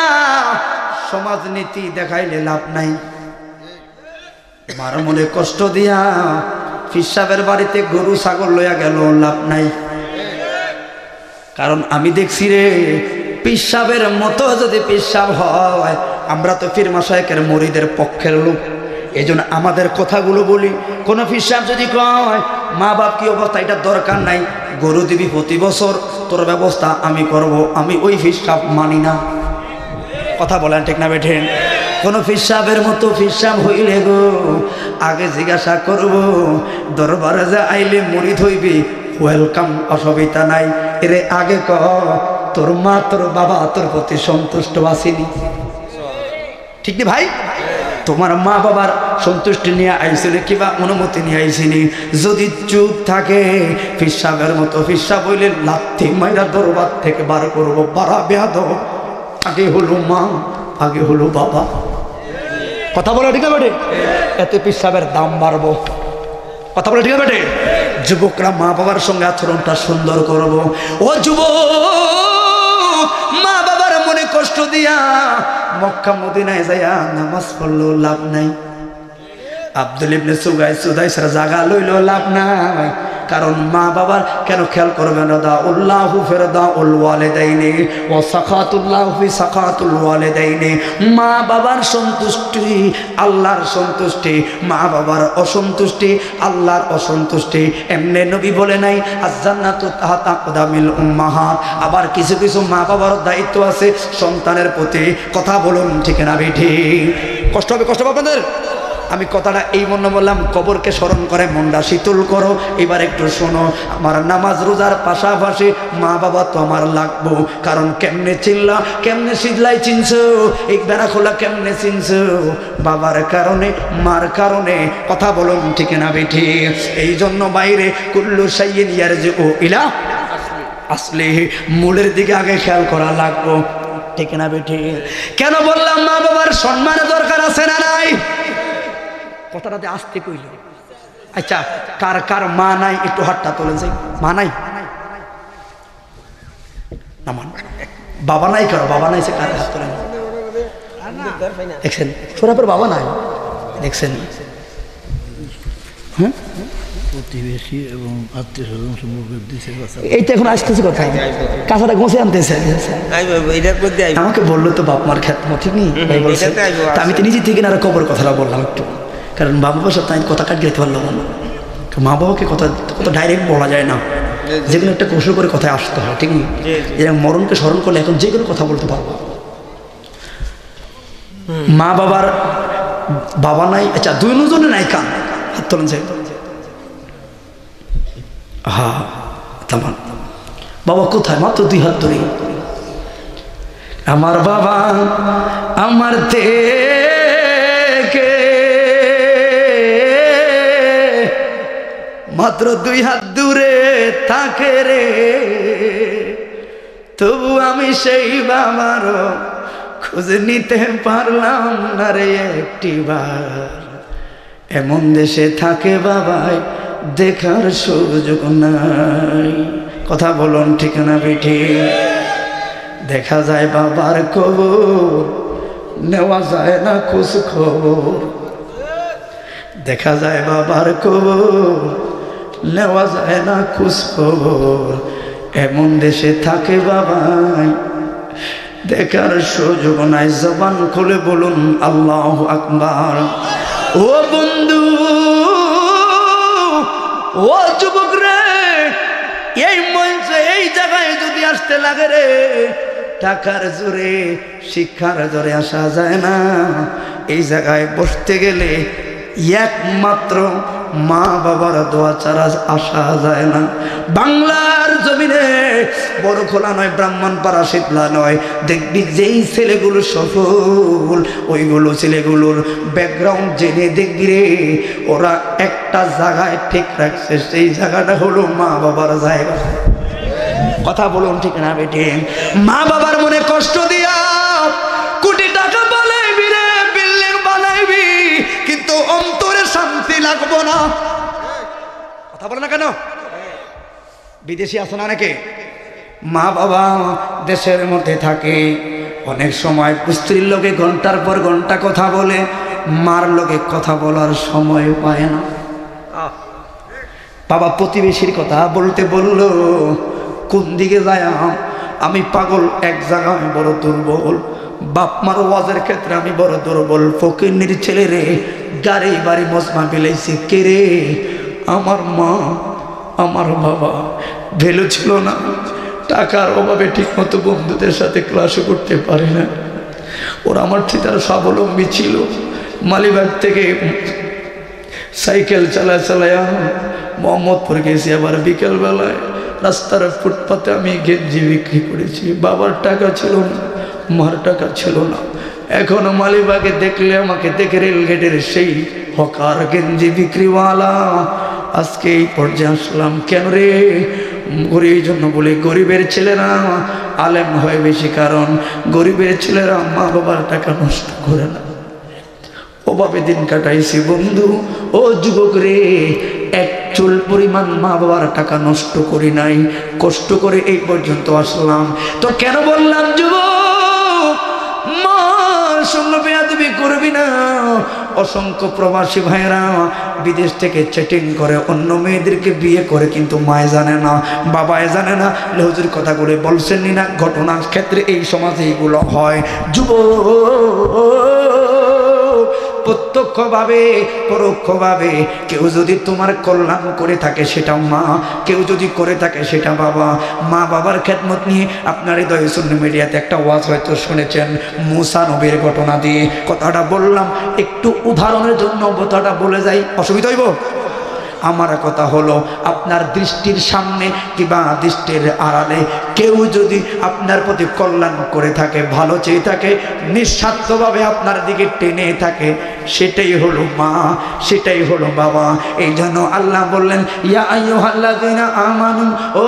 সমাজ নীতি দেখাইলে লাভ নাই। মার মনে কষ্ট দিয়া ফিসাবের বাড়িতে গরু ছাগল লইয়া গেল লাভ নাই। কারণ আমি দেখছি রে, পিসাবের মতো যদি পিসাব হয়, আমরা তো পীর মাশায়েখের মুরিদের পক্ষের লোক, এই জন্য আমাদের কথাগুলো বলি। কোনো পিসাব যদি কয় মা বাপ কি অবস্থা, এটা দরকার নাই, গরু দিবি প্রতি বছর, তোর ব্যবস্থা আমি করব, আমি ওই পিসাব মানি না। কথা বলেন ঠিক না বেঠেন? কোনো পিসাবের মতো পিসাব হইলে গো আগে জিজ্ঞাসা করব, দরবারে যে আইলে মুরিদ হইবি ওয়েলকাম, অসুবিধা নাই। এরে আগে ক তোর মা তোর বাবা তোর প্রতি সন্তুষ্ট আসেনি, ঠিক না ভাই? তোমার মা বাবার সন্তুষ্টি নিয়ে আইসিনি কিংবা অনুমতি নিয়ে আইসিনি, যদি চুপ থাকে পিসাবের মতো পিসাব হইলে লাথি মাইরা দরবার থেকে বার করবো। বাড়া বেয়াদব, আগে হলো মা আগে হলো বাবা, কথা বলো ঠিক আছে? এতে পিসাবের দাম বাড়বো, কথা বলো ঠিক আছে? যুবকরা মা বাবার সঙ্গে আচরণটা সুন্দর করবো। ও যুবক, মা বাবার মনে কষ্ট দিয়া মক্কা মদিনায় যাইয়া নামাজ পড়লো লাভ নাই। আব্দুল ইবনে সুদাইসের জায়গা লইলো লাভ নাই। কারণ মা বাবার কেন খেয়াল করবে না? দাউল্লাহু ফিরদাউল ওয়ালিদাইনি ওয়া সাখাতুল্লাহু ফি সাখাতুল ওয়ালিদাইনি। মা বাবার সন্তুষ্টি আল্লাহর সন্তুষ্টি, মা বাবার অসন্তুষ্টি আল্লাহর অসন্তুষ্টি। এমনি নবী বলে নাই আজ-জান্নাতু তাহতা আকদামিল উম্মাহাত। আবার কিছু কিছু মা বাবার দায়িত্ব আছে সন্তানের প্রতি, কথা বলুন ঠিক না বেঠি? কষ্ট হবে, কষ্ট হবে আপনাদের? আমি কথাটা এই মনে বললাম, কবরকে স্মরণ করে মনটা শীতল করো। এবার একটু শোনো, আমার নামাজ রোজার পাশাপাশি মা বাবা তো আমার লাগবো। কারণ কেমনে চিনলা, কেমনে সিজলাই চিনছো, এই বেড়া খোলা কেমনে চিনছো? বাবার কারণে মার কারণে, কথা বলুন ঠিক না বেঠি? এই জন্য বাইরে কুল্লু শাইইন ইয়ারজিউ ইলা আসলে মূলের দিকে আগে খেয়াল করা লাগবো, ঠিক না বেঠি? কেন বললাম মা বাবার সম্মানের দরকার আছে না নাই? কথাটাতে আসতে কইল। আচ্ছা, কার কার মা নাই একটু হাতটা তোলেন। যাই মা নাই না, মান বাবা নাই, কারো বাবা নাই, সে কার হাত তোলেন? দেখছেন সোনাপুর বাবা নাই, দেখছেন? হ্যাঁ, প্রতিবেশী এবং আত্মীয় স্বজন সম্পর্কে এইটা এখন আসতেছে কোথায়? কাঁচাটা ঘষে আনতেছে। আমাকে বললো তো বাপ মার খ্যাত ঠিক নেই, আমি তো নিজে থেকে না কবর কথাটা বললাম একটু, কারণ বাবা বাবার সাথে আমি কথা কাটিয়ে যেতে পারলাম না। মা বাবাকে কথা ডাইরেক্ট বলা যায় না, যেগুলো একটা কৌশল করে কথায় আসতে হয়, ঠিক নেই? যেরকম মরণকে স্মরণ করলে এখন যে কোনো কথা বলতে পারবো। মা বাবার বাবা নাই, আচ্ছা দুজনে নাই, কান হাত তোলেন। যাই হ্যাঁ, তেমন বাবা কোথায়? মাত্র 2 হাত ধরে। আমার বাবা আমার থেকে মাত্র 2 হাত দূরে থাকে রে, তবু আমি সেই বাবারও খোঁজ নিতে পারলাম না রে একটিবার। এমন দেশে থাকে বাবাই দেখার সুযোগ নাই, কথা বলুন ঠিক না বেঠি? দেখা যায় বাবার কবর, নেওয়া যায় না খোঁজ খবর। দেখা যায় বাবার কবর, নেওয়া যায় না খোঁজ খবর। এমন দেশে থাকে বাবাই দেখার সুযোগ নাই। জবান খুলে বলুন আল্লাহু আকবার। ও বন্ধু, ও যুবক রে, এই মঞ্চে এই জায়গায় যদি আসতে লাগে রে, টাকার জোরে শিক্ষার জোরে আসা যায় না। এই জায়গায় বসতে গেলে একমাত্র মা বাবার দোয়া ছাড়া আসা যায় না। বাংলার জমিনে বড় খোলা নয়, ব্রাহ্মণপাড়া শীতলা নয়, দেখবি যেই ছেলেগুলো সফল ওইগুলো ছেলেগুলোর ব্যাকগ্রাউন্ড জেনে দেখবি রে ওরা একটা জায়গায় ঠিক রাখছে, সেই জায়গাটা হলো মা বাবার জায়গা। কথা বলুন ঠিক না বেটে? মা বাবার মনে কষ্ট দিয়া কোটি টাকা বানাইবি রে, বিল্ডিং বানাইবি, কিন্তু অন্তরে শান্তি লাগবো না। কথা বলে না কেন? বিদেশি আছে না অনেকে, মা বাবা দেশের মধ্যে থাকে, অনেক সময় স্ত্রীর লোকে ঘন্টার পর ঘন্টা কথা বলে, মার লোকে কথা বলার সময় পায় না। বাবা প্রতিবেশীর কথা বলতে বলল, কোন দিকে যায় আমি পাগল, এক জায়গায় বড় দুর্বল, বাপ মার ওয়াজের ক্ষেত্রে আমি বড় দুর্বল, ফকিন্নির ছেলে রে, গাড়ি বাড়ি মজমা ফেলেছে, কে রে? আমার মা আমার বাবা ভ্যালু ছিল না, টাকার অভাবে ঠিক মতো বন্ধুদের সাথে ক্লাসও করতে পারে না। ওরা আমার ঠিকার স্বাবলম্বী ছিল, মালিবাগ থেকে সাইকেল চালায় মোহাম্মদপুর গেছি, আবার বিকেলবেলায় রাস্তার ফুটপাতে আমি গেঞ্জি বিক্রি করেছি। বাবার টাকা ছিল না, মার টাকা ছিল না। এখনো মালিবাগে দেখলে আমাকে দেখে রেলগেটের সেই হকার গেঞ্জি বিক্রিওয়ালা। আজকে এই পর্যায়ে আসলাম কেন রে? গরিবের জন্য বলি, গরিবের ছেলেরা আলেম হয় বেশি, কারণ গরিবের ছেলেরা মা বাবার টাকা নষ্ট করে না। ওভাবে দিন কাটাইছি বন্ধু। ও যুবক রে, এক চুল পরিমাণ মা বাবার টাকা নষ্ট করি নাই, কষ্ট করে এই পর্যন্ত আসলাম। তো কেন বললাম যুবক, মার সঙ্গে বেয়াদবি করবি না। অসংখ্য প্রবাসী ভাইরা বিদেশ থেকে চ্যাটিং করে, অন্য মেয়েদেরকে বিয়ে করে, কিন্তু মায় জানে না, বাবায় জানে না। হুজুর কথাগুলো বলছেননি না, ঘটনার ক্ষেত্রে এই সমাজে এইগুলো হয়। যুবক প্রত্যক্ষভাবে পরোক্ষভাবে কেউ যদি তোমার কল্যাণ করে থাকে সেটা মা, কেউ যদি করে থাকে সেটা বাবা। মা বাবার খেদমত নিয়ে আপনার হৃদয়ে সুন্নি মিডিয়াতে একটা ওয়াজ হয়তো শুনেছেন, মুসা নবীর ঘটনা দিয়ে কথাটা বললাম। একটু উদাহরণের জন্য কথাটা বলে যাই, অসুবিধা হইব? আমার কথা হলো, আপনার দৃষ্টির সামনে কিংবা দৃষ্টির আড়ালে কেউ যদি আপনার প্রতি কল্যাণ করে থাকে, ভালো চেয়ে থাকে, নিঃস্বার্থভাবে আপনার দিকে টেনে থাকে, সেটাই হলো মা, সেটাই হলো বাবা। এই জন্য আল্লাহ বললেন, ইয়া আইয়ুহাল্লাযীনা আমানু, ও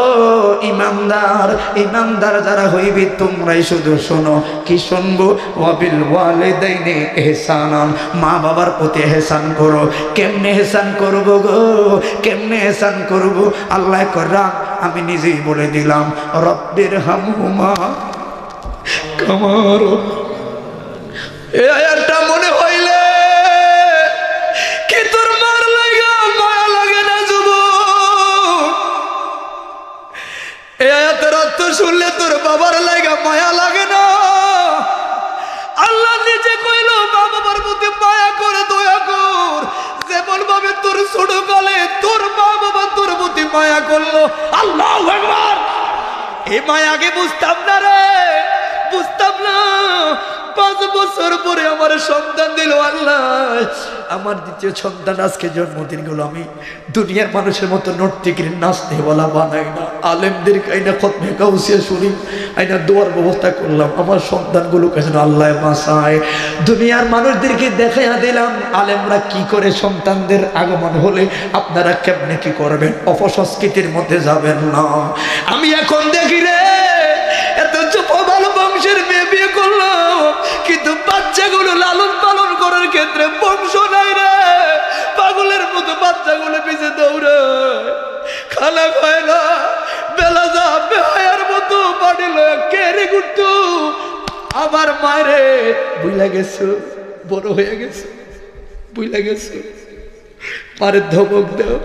ইমানদার, ইমানদার যারা হইবে তোমরাই শুধু শোনো। কি শুনবো? ওয়াবিল ওয়ালিদাইনি ইহসানান, মা বাবার প্রতি ইহসান করো। কেমনে ইহসান করবো গো, কেমনে ইহসান করবো? আল্লাহ করা আমি নিজেই বলে দিলাম, রব্বির হামহুমা কামা এই আয়াতটা মনে হইলে কি তোর মার লাগা মায়া লাগে না যুবক? এই আয়াতের অর্থ শুনলে তোর বাবার লাগা মায়া লাগে না? আল্লাহ নিজে কইল, মা বাবার প্রতি মায়া করে, দয়া কর। যেমন ভাবে তোর ছোট কালে তোর মা বাবা তোর প্রতি মায়া করলো, আল্লাহু আকবার, এই মায়া আগে বুঝতাম না রে, বুঝতাম না। 5 বছর পরে আমার সন্তান দিল আল্লাহ, আমার দ্বিতীয় সন্তান আজকে জন্মদিন গুলো আমি দুনিয়ার মানুষের মতো নর্তকীর নাচতে বলা বানাই না, আলেমদের আইনা খতমে কাউসিয়া শরীফ আইনা দোয়ার ব্যবস্থা করলাম আমার সন্তানগুলোকে যেন আল্লাহ বাঁচায়। দুনিয়ার মানুষদেরকে দেখাইয়া দিলাম আলেমরা কি করে সন্তানদের আগমন হলে আপনারা কেমনে কি করবেন, অপসংস্কৃতির মধ্যে যাবেন না। আমি এখন দেখি রে, এত ভালো বংশের মেয়ে বিয়ে করলাম, কিন্তু বাচ্চাগুলো লালন পালন করার ক্ষেত্রে বংশ নাই রে। পাগলের মতো বাচ্চাগুলো পিছে দৌড়ায়, খানা খায় না, বেলা যা বেহায়ার মতো বাড়ি লয় কেড়ে ঘুরতো। আমার মায়েরে বুইলা গেছো, বড় হয়ে গেছে, বুইলা গেছো, মারে ধমক দাও,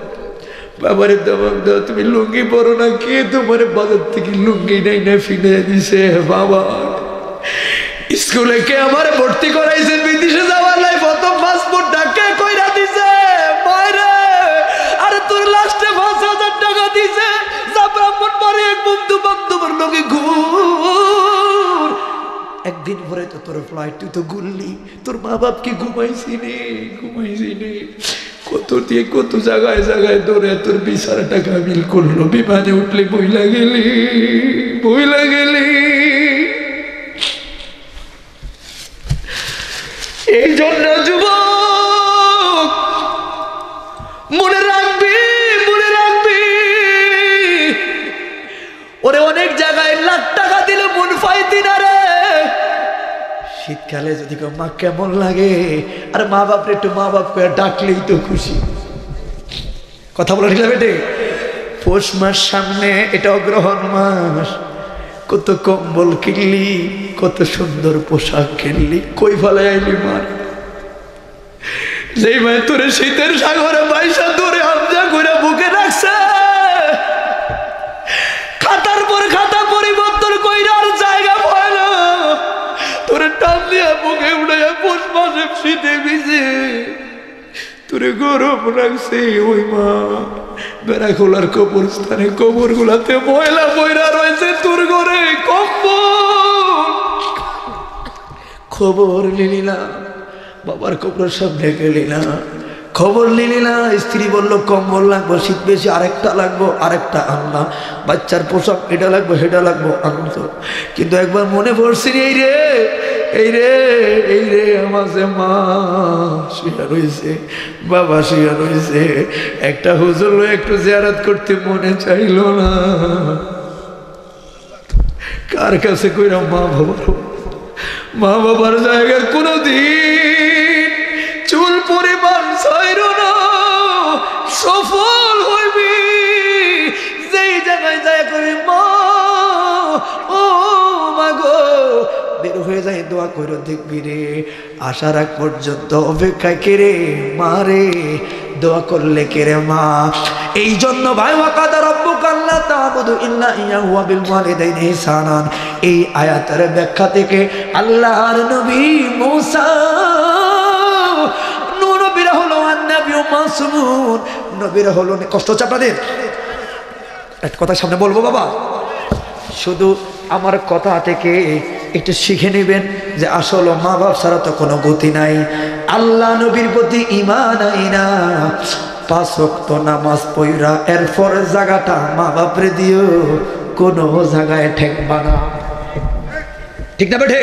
বাবারে ধমক দাও, তুমি লুঙ্গি পরো না, কে তোমার বাজার থেকে লুঙ্গি নাই না ফিরে দিছে? বাবা স্কুলে কে আমার ভর্তি করাইছে, বিদেশে যাওয়ার লাই প্রথম পাসপোর্টটা কে কইরা দিছে? মায়েরে, আরে তোর লাস্টে 5,000 টাকা দিছে, যা ব্রাহ্মণ পরে এক বন্ধু বান্ধবের লোকে ঘুর। একদিন পরে তো তোর ফ্লাইট, তুই তো ঘুরলি, তোর মা বাপ কি ঘুমাইছি নে, ঘুমাইছি নে, কত দিয়ে কত জায়গায় জায়গায় দৌড়ে তোর 20,000 টাকা বিল করলো, বিমানে উঠলে বইলা গেলি। ভুলে গেলি। এই জন্য যুবক মনে রাখবি, মনে রাখবি, ওরে অনেক জায়গায় লাখ টাকা দিলে মন পাইতি না রে। শীতকালে যদি মা কেমন লাগে, আর মা বাপরে একটু মা বাপকে ডাকলেই তো খুশি। কথা বলে ঠিক বেটে? পৌষ মাস সামনে, এটা অগ্রহণ মাস, কত কম্বল কিনলি, কত সুন্দর পোশাক কিনলি, কই ফেলে আইলি মার। যেই ভাই তোরে শীতের সাগরে বাইসা ধরে হামজা করে বুকে রাখছে, খাতার পর খাতা পরিবর্তন কইরা আর জায়গা পায় না, তোরে টান দিয়া বুকে উড়াইয়া পৌষ মাসে শীতে ভিজে তোরে গরম রাখছে। ওই মা বেড়া খোলার কবরস্থানে কবর গুলাতে ময়লা বইরা রয়েছে, তোর ঘরে কম্বল। খবর নিলি না, বাবার কবরের সামনে গেলি না, খবর নিলি না। স্ত্রী বললো কম্বল লাগবো, শীত বেশি, আরেকটা লাগবো, আরেকটা আনলাম। বাচ্চার পোশাক এটা লাগবো, সেটা লাগবো, আনত। কিন্তু একবার মনে পড়ছি, এই রে, এই রে, এই রে, আমার যে মা শুয়ে রয়েছে, বাবা শুয়ে রয়েছে, একটা হুজুর একটু জিয়ারত করতে মনে চাইল না। কার কাছে কইরা মা বাবার জায়গায় কোনদিন চুল পরিমাণ ছাইর না, সফল হইবি যেই জায়গায় যায় কবি মা, ও মা গো, বের হয়ে যায় দোয়া করে দেখবি রে। আসার আগ পর্যন্ত অপেক্ষায় কেড়ে মারে, দোয়া করলে কেড়ে মা। এই জন্য ভাই ওয়াকাদা রাব্বুকা আল্লা তা'বুদু ইল্লা ইয়াহু ওয়া বিল ওয়ালিদাইনি ইহসানান, এই আয়াতের ব্যাখ্যা থেকে আল্লাহর নবী মূসা, নবীরা হলো আন-নবী মাসুমুন, নবীরা হলো। কষ্ট হচ্ছে আপনাদের? একটা কথা সামনে বলবো বাবা, শুধু আমার কথা থেকে একটু শিখে নেবেন যে আসলে মা বাপ ছাড়া তো কোনো গতি নাই। আল্লাহ নবীর প্রতি ঈমান আইনা 5 ওয়াক্ত নামাজ পড়া, এরপর জায়গাটা মা বাপরে দিও কোনো জায়গায় ঠেকবা না। ঠিক না বেঠে?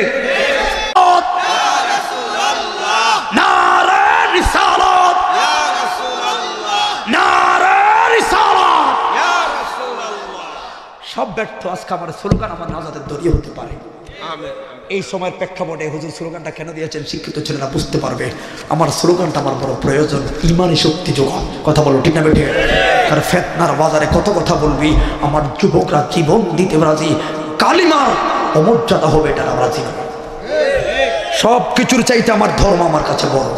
সব ব্যর্থ। আজকে আমার স্লোগান আমার নাজাতের দড়িয়ে হতে পারে। এই সময়ের প্রেক্ষাপটে হুজুর স্লোগানটা কেন দিয়েছেন শিক্ষিত ছেলেরা বুঝতে পারবে। আমার স্লোগানটা আমার বড় প্রয়োজন, ইমানি শক্তি যোগান। কথা বলো ঠিক না বেঠে? আর ফেতনার বাজারে কত কথা বলবি, আমার যুবকরা জীবন দিতে রাজি, কালিমার অমর্যাদা হবে এটা রাজি না। সব কিছুর চাইতে আমার ধর্ম আমার কাছে বড়,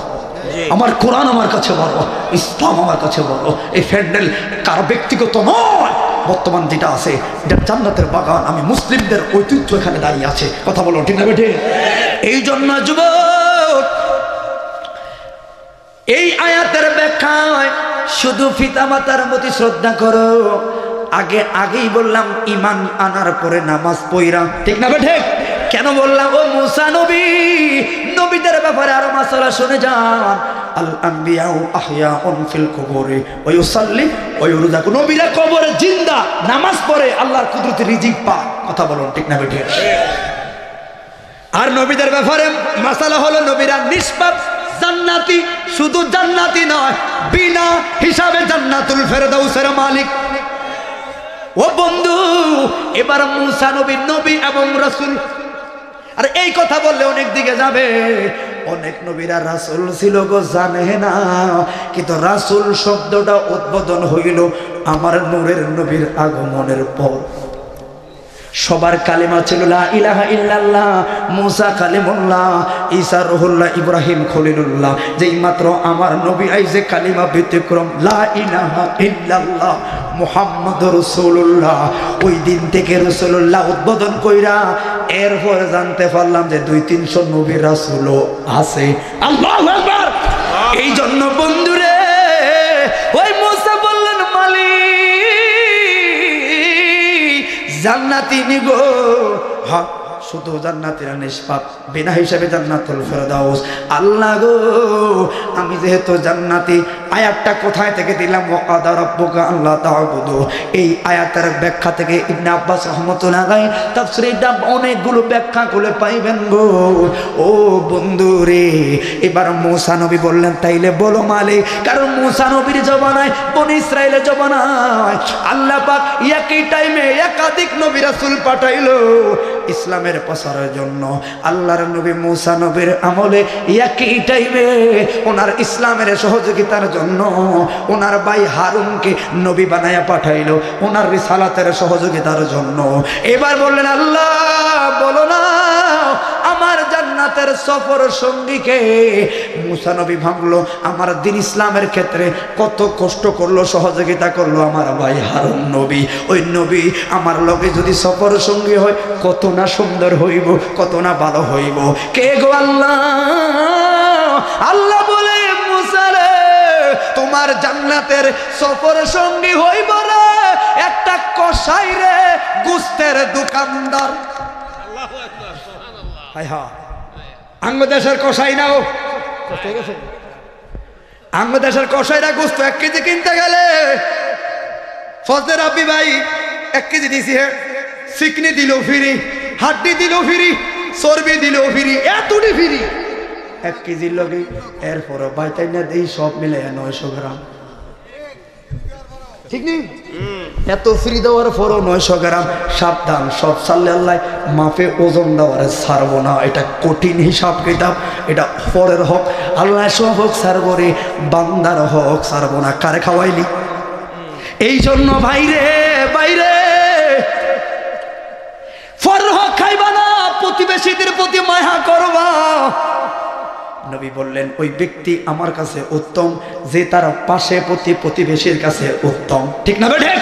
আমার কোরআন আমার কাছে বড়, ইসলাম আমার কাছে বড়। এই ফ্যান্ডেল কার ব্যক্তিগত নয়, বর্তমান যেটা আছে এটা জান্নাতের বাগান। আমি মুসলিমদের ঐতিহ্য এখানে দাঁড়িয়ে আছে। কথা বলো ঠিক না বেঠে? এই জন্য যুবক, এই আয়াতের ব্যাখ্যায় শুধু পিতামাতার প্রতি শ্রদ্ধা করো। আগেই বললাম ঈমান আনার পরে নামাজ পড়া, ঠিক না বেঠে? কেন বললাম? ও মুসা নবী, নবীদের ব্যাপারে আরো মাসালা শুনে যান। আল আম্বিয়াউ আহইয়াউন ফিল কুবুরি ওয়া ইউসাল্লি ওয়া ইউরযাকু, নবীরা কবরে জিন্দা, নামাজ পড়ে, আল্লাহর কুদরতে রিজিক পায়। কথা বলুন ঠিক না বেঠে? আর নবীদের ব্যাপারে মাসালা হলো নবীরা নিষ্পাপ, জান্নাতি, শুধু জান্নাতি নয়, বিনা হিসাবে জান্নাতুল ফেরদাউসের মালিক। ও বন্ধু, এবার মুসা নবী এবং রাসূল। আর এই কথা বললে অনেক দিকে যাবে। অনেক নবীরা রাসূল ছিল গো, জানে না, কিন্তু রাসূল শব্দটা উদ্বোধন হইল আমার নূরের নবীর আগমনের পর। সবার কালেমা ছিল লা ইলাহা ইল্লাল্লাহ, মুসা কালিমুল্লাহ, ঈসা রুহুল্লাহ, ইব্রাহিম খলিলুল্লাহ। যেই মাত্র আমার নবী আইছে কালিমা ব্যতিক্রম, লা ইলাহা ইল্লাল্লাহ মুহাম্মাদুর রাসূলুল্লাহ। ওই দিন থেকে রাসূলুল্লাহ উদ্বোধন কইরা এরপর জানতে পারলাম যে 200-300 নবী রাসূলও আছে। আল্লাহু আকবার। এই জন্য বন্ধুরে, ওই মুসা বললেন মালিক জান্নাতি নিগো, হ্যাঁ শুধু জান্নাতের নিষ্পাপ, বিনা হিসাবে জান্নাতুল ফেরদাউস। আল্লাহ গো, আমি যেহেতু জান্নাতি, আয়াতটা কোথায় থেকে দিলাম? ওয়াকাদা রাব্বুকা আল্লা তা'বুদু। এই আয়াতের ব্যাখ্যা থেকে ইবনে আব্বাস রাহমাতুল্লাহ আলাইহি তাফসীরটা অনেকগুলো ব্যাখ্যা করে পাইবেন গো। ও বন্ধু রে, এবার মূসা নবী বললেন তাইলে বলো মালিক, কারণ মূসা নবীর জমানায়, বনি ইসরাইলের জমানায় আল্লাহ পাক একই টাইমে একাধিক নবী রাসূল পাঠাইলো ইসলামের প্রচারের জন্য। আল্লাহর নবী মূসা নবীর আমলে একই টাইমে ওনার ইসলামের সহযোগিতার জন্য ওনার ভাই হারুনকে নবী বানায়া পাঠাইলো ওনার রিসালাতের সহযোগিতার জন্য। এবার বললেন আল্লাহ বলো না আমার জান্নাতের সফর সঙ্গীকে। মূসা নবী ভাবলো আমার দ্বীন ইসলামের ক্ষেত্রে কত কষ্ট করলো, সহযোগিতা করলো আমার ভাই হারুন নবী। ওই নবী আমার লগে যদি সফর সঙ্গী হয় কত না সুন্দর হইব, কত না ভালো হইব। কে গো? আল্লাহ। আল্লাহ বলে মূসা রে, তোমার জান্নাতের সফর সঙ্গী হইব রে একটা কসাই রে, গোস্তের দোকানদার। আঙ্গ দেশের কসাই নাও, আঙ্গ দেশের কসাইরা গোস্ত 1 কেজি কিনতে গেলে ফজলে রাব্বি ভাই 1 কেজি দিছি, চিকনি দিল ফ্রি, হাড্ডি দিল ফ্রি, চর্বি দিল ফ্রি, এতটি ফ্রি 1 কেজির লগে। এরপর বাইতাই না দেই সব মিলে 900 গ্রাম, ঠিক নেই? এত ফ্রি দেওয়ার পরও 900 গ্রাম। সাবধান, সব সাল্লে আল্লাহ মাপে ওজন দেওয়ার ছাড়বো না, এটা কঠিন হিসাব কিতাব, এটা পরের হক। আল্লাহ সব হক ছাড়বো রে, বান্দার হক ছাড়বো না। কারে খাওয়াইলি? এই জন্য ভাইরে বাইরে পরের হক খাইবা না, প্রতিবেশীদের প্রতি মায়া করবা। নবী বললেন ওই ব্যক্তি আমার কাছে উত্তম যে তার পাশে প্রতিবেশীর কাছে উত্তম। ঠিক না বেঠে?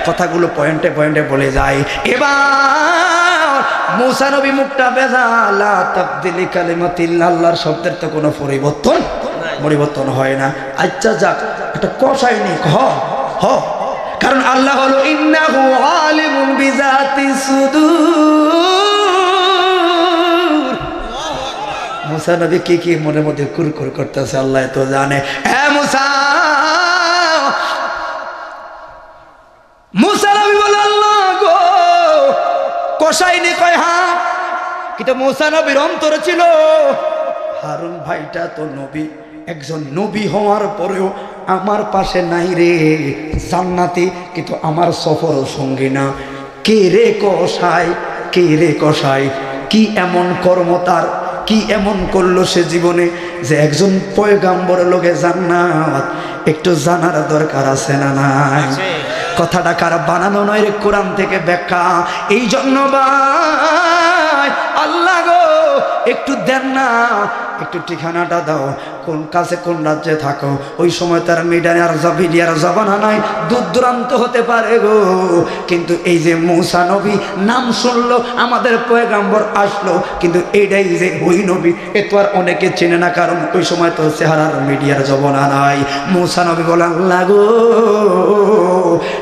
কথাগুলো পয়েন্টে পয়েন্টে বলে যায়। এবার মূসা নবী মুখটা বেজা, লা তাবদিলি কালিমাতিল্লাহ, আল্লাহর শব্দের তো কোনো পরিবর্তন হয় না। আচ্ছা যাক, একটা কষাই নি হ, কারণ আল্লাহ হলো ইন্নাহু আলিমুন বিজাতিস সুদূর। মূসা নবী কি মনের মধ্যে কুরকুর করতেছে আল্লাহ তো জানে। মূসা নবী বলে আল্লাহ গো, কসাইনি কয় হ্যাঁ, কিন্তু মূসা নবীর অন্তরে ছিল হারুন ভাইটা তো নবী, একজন নবী হওয়ার পরেও আমার পাশে নাই রে, জান্নাতি কিন্তু আমার সফর সঙ্গী না। কে রে কসাই, কে রে কসাই, কি এমন কর্ম তার, কি এমন করলো সে জীবনে যে একজন পয়গাম্বর লোকে জান্নাত একটু জানার দরকার আছে না নাই? কথাটা কার বানানো নয় রে, কোরআন থেকে ব্যাখ্যা। এই জন্য ভাই আল্লাহ গো একটু দেন না, একটু ঠিকানাটা দাও, কোন কাছে কোন রাজ্যে থাকো। ওই সময় তার মিডিয়ার জবানা নাই, দূর দূরান্ত হতে পারে গো। কিন্তু এই যে মূসা নবী নাম শুনলো, আমাদের পয়গাম্বর আসলো, কিন্তু এইটাই যে ওই নবী এ তো আর অনেকে চেনে না, কারণ ওই সময় তো চেহারার মিডিয়ার জবানা নাই। মূসা নবী বলে আল্লাহ গো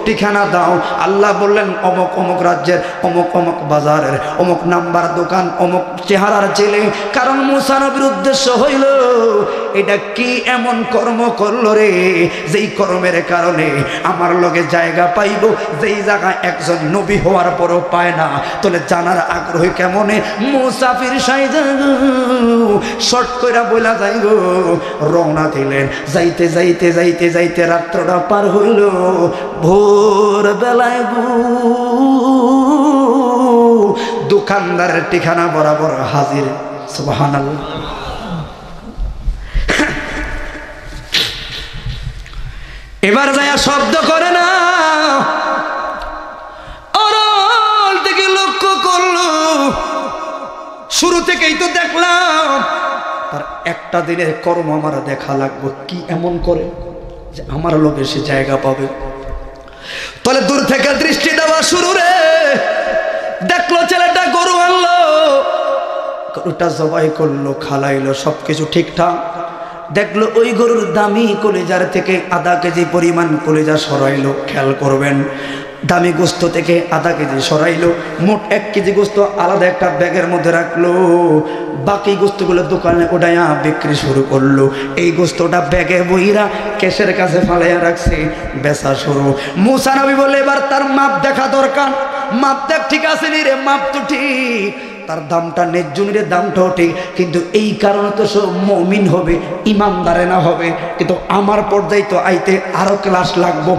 ঠিকানা দাও। আল্লাহ বললেন অমুক অমুক রাজ্যের, অমুক অমুক বাজারের, অমুক নাম্বার দোকান, অমুক চেহারার ছেলে। কারণ মূসা নবীর উদ্দেশ্য হইল এটা কি এমন কর্ম করলো রে, যেই কর্মের কারণে আমার লগে জায়গা পাইব, যেই জায়গায় একজন নবী হওয়ার পরও পায় না। তাহলে জানার আগ্রহ কেমনে? মুসাফির সাইজা শর্ট কইরা বলা যাই গো, রওনা দিলেন। যাইতে যাইতে যাইতে যাইতে রাত্রটা পার হইল, ভোর বেলায় গো দোকানদারের ঠিকানা বরাবর হাজির। সুবহানাল্লাহ। এবার যায়া শব্দ করে না, অরল থেকে লক্ষ্য করলো, শুরু থেকেই তো দেখলাম তার একটা দিনের কর্ম আমার দেখা লাগবে, কি এমন করে যে আমার লোকে সে জায়গা পাবে। তাহলে দূর থেকে দৃষ্টি দেওয়া শুরু রে, দেখলো ছেলেটা গরু আনলো, গরুটা জবাই করলো, খালাইলো, সবকিছু ঠিকঠাক। দেখলো ওই গরুর দামি কলিজার থেকে আধা কেজি পরিমাণ কলিজা সরাইলো। খেয়াল করবেন দামি গোস্ত থেকে আধা কেজি সরাইলো, মোট 1 কেজি গোস্ত আলাদা একটা ব্যাগের মধ্যে রাখলো, বাকি গোস্তগুলো দোকানে ওঠাইয়া বিক্রি শুরু করলো। এই গোস্তটা ব্যাগে বইরা কেশের কাছে ফালাইয়া রাখছে, বেচা শুরু। মুসা নবী বলে এবার তার মাপ দেখা দরকার, মাপ দেখ ঠিক আছে নি রে, মাপ তো ঠিক, তার দামটা ন্যায্য রে, দামটাও ঠিক, কিন্তু এই কারণে তো সব মুমিন হবে, ইমানদারে না হবে। কিন্তু আমার পর্যায়ে তো আইতে আরো ক্লাস লাগবো।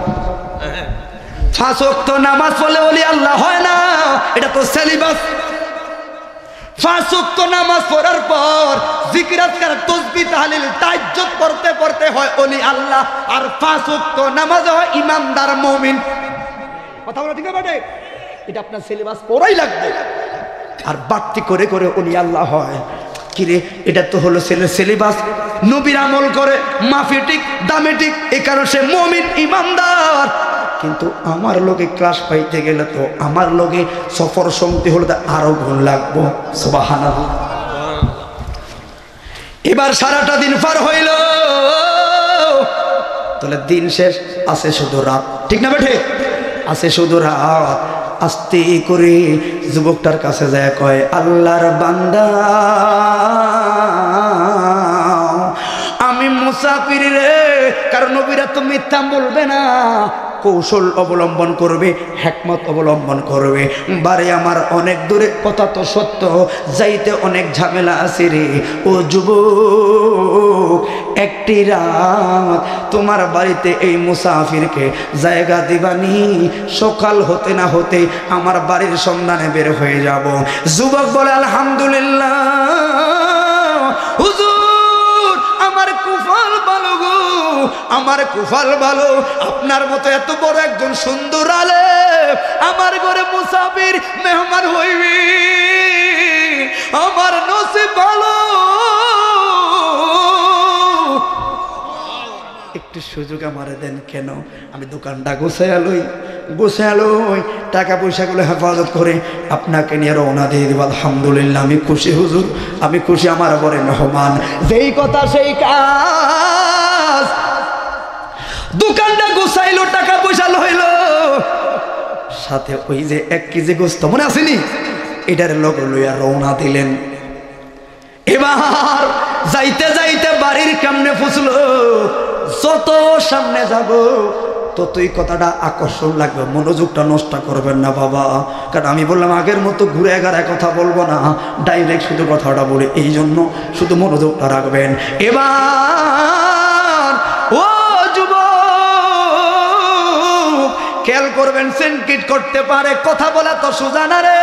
5 ওয়াক্ত নামাজ পড়লে ওলি আল্লাহ হয় না, এটা তো সিলেবাস। 5 ওয়াক্ত নামাজ পড়ার পর জিকির আজকার তাসবিহ তাহলিল তাহাজ্জুদ পড়তে পড়তে হয় ওলি আল্লাহ, আর 5 ওয়াক্ত নামাজ হয় ইমানদার মুমিন। কথা বলা ঠিক না বেটে? এটা আপনার সিলেবাস পড়াই লাগবে। আর বাড়তি করে করে ওলি আল্লাহ হয় কিরে, এটা তো হলো সিলেবাস। নবীর আমল করে, মাফি ঠিক, দামে ঠিক, এই কারণে সে মুমিন ইমানদার। কিন্তু আমার লোকে ক্লাস পাইতে গেলে তো আমার লোকে সফর সঙ্গী হলে আরো গুণ লাগবো। সুবহানাল্লাহ। এবার সারাটা দিন পার হইল, তাহলে দিন শেষ, আছে শুধু রাত, ঠিক না বেঠে? আছে শুধু রাত। আস্তে করে যুবকটার কাছে যায়, কয় আল্লাহর বান্দা আমি মুসাফির রে। কারণ নবীরা তো মিথ্যা বলবে না, কৌশল অবলম্বন করবে, হিকমত অবলম্বন করবে। বারে আমার অনেক দূরে, কথা তো সত্য, যাইতে অনেক ঝামেলা আছে রে। ও যুবক, একটি রাত তোমার বাড়িতে এই মুসাফিরকে জায়গা দিবানি, সকাল হতে না হতে আমার বাড়ির সন্ধানে বের হয়ে যাব। যুবক বলে আলহামদুলিল্লাহ হুজুর, আমার কুফল ভালো গো, আমার কুফল ভালো, আপনার মতো এত বড় একজন সুন্দর আলেম আমার ঘরে মুসাফির মেহমান হইবি, আমার নসিব ভালো। একটু সুযোগ আমারে দেন, কেন আমি দোকানটা গোছালই টাকা পয়সাগুলো হেফাজত করে আপনাকে নিয়ে রওনা দিয়ে দিব। আলহামদুলিল্লাহ, আমি খুশি হুজুর, আমি খুশি, আমার বড় মেহমান। যেই কথা সেই কাজ। দোকানটা গোছাইলো, টাকা পয়সা লইল, সাথে ওই যে 1 কেজি গোস্ত মনে আসেনি, এটার লোক লইয়া রওনা দিলেন। এবার যাইতে যাইতে বাড়ির কেমনে ফুসলো, যত সামনে যাব ততই কথাটা আকর্ষণ লাগবে। মনোযোগটা নষ্ট করবেন না বাবা, কারণ আমি বললাম আগের মতো ঘুরে এগারে কথা বলবো না, ডাইরেক্ট শুধু কথাটা বলে, এই জন্য শুধু মনোযোগটা রাখবেন। এবার ও যুবক খেয়াল করবেন, সেনকিট করতে পারে, কথা বলা তো সোজা না রে।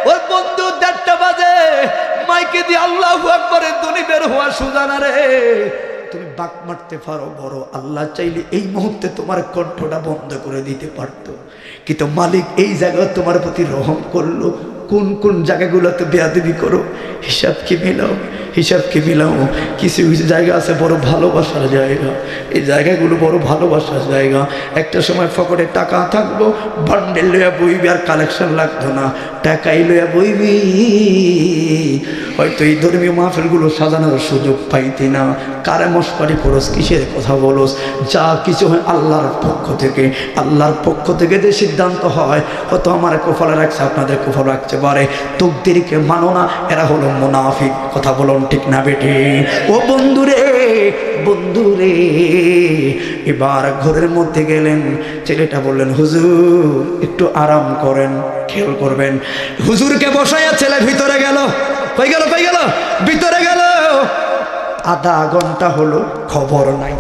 ওই বন্ধু 1:30 বাজে মাইকে দিয়ে আল্লাহু আকবারের ধ্বনি বের হওয়া সোজা না রে। তুমি বাক মারতে পারো বড়, আল্লাহ চাইলে এই মুহূর্তে তোমার কণ্ঠটা বন্ধ করে দিতে পারতো, কিন্তু মালিক এই জায়গায় তোমার প্রতি রহম করলো। কোন কোন জায়গাগুলোতে বেয়াদবি করো, হিসাবকে মিলাও, হিসাবকে মিলাও। কিছু কিছু জায়গা আছে বড় ভালোবাসার জায়গা, এই জায়গাগুলো বড় ভালোবাসার জায়গা। একটা সময় পকেটে টাকা থাকবো, বান্ডেল লইয়া বইবি, আর কালেকশন লাগতো না, টাকাই লইয়া বইবি। হয়তো এই ধর্মীয় মাহফিলগুলো সাজানোর সুযোগ পাইতি না। কারে মশকারি করস, কিসের কথা বলস, যা কিছু হয় আল্লাহর পক্ষ থেকে। আল্লাহর পক্ষ থেকে যে সিদ্ধান্ত হয়, হয়তো আমার কপালে রাখছে, আপনাদের কপালে রাখছে পারে। তকদিরকে মানো না, এরা হলো মুনাফিক। কথা বলুন ঠিক না বেটি? ও বন্ধুরে, বন্ধুরে, এবার ঘরের মধ্যে গেলেন, ছেলেটা বললেন হুজুর একটু আরাম করেন, খেয়াল করবেন। হুজুরকে বসাইয়া ছেলে ভিতরে গেল, কই গেল, কই গেল, ভিতরে গেল। আধা ঘন্টা হলো, খবর নাই।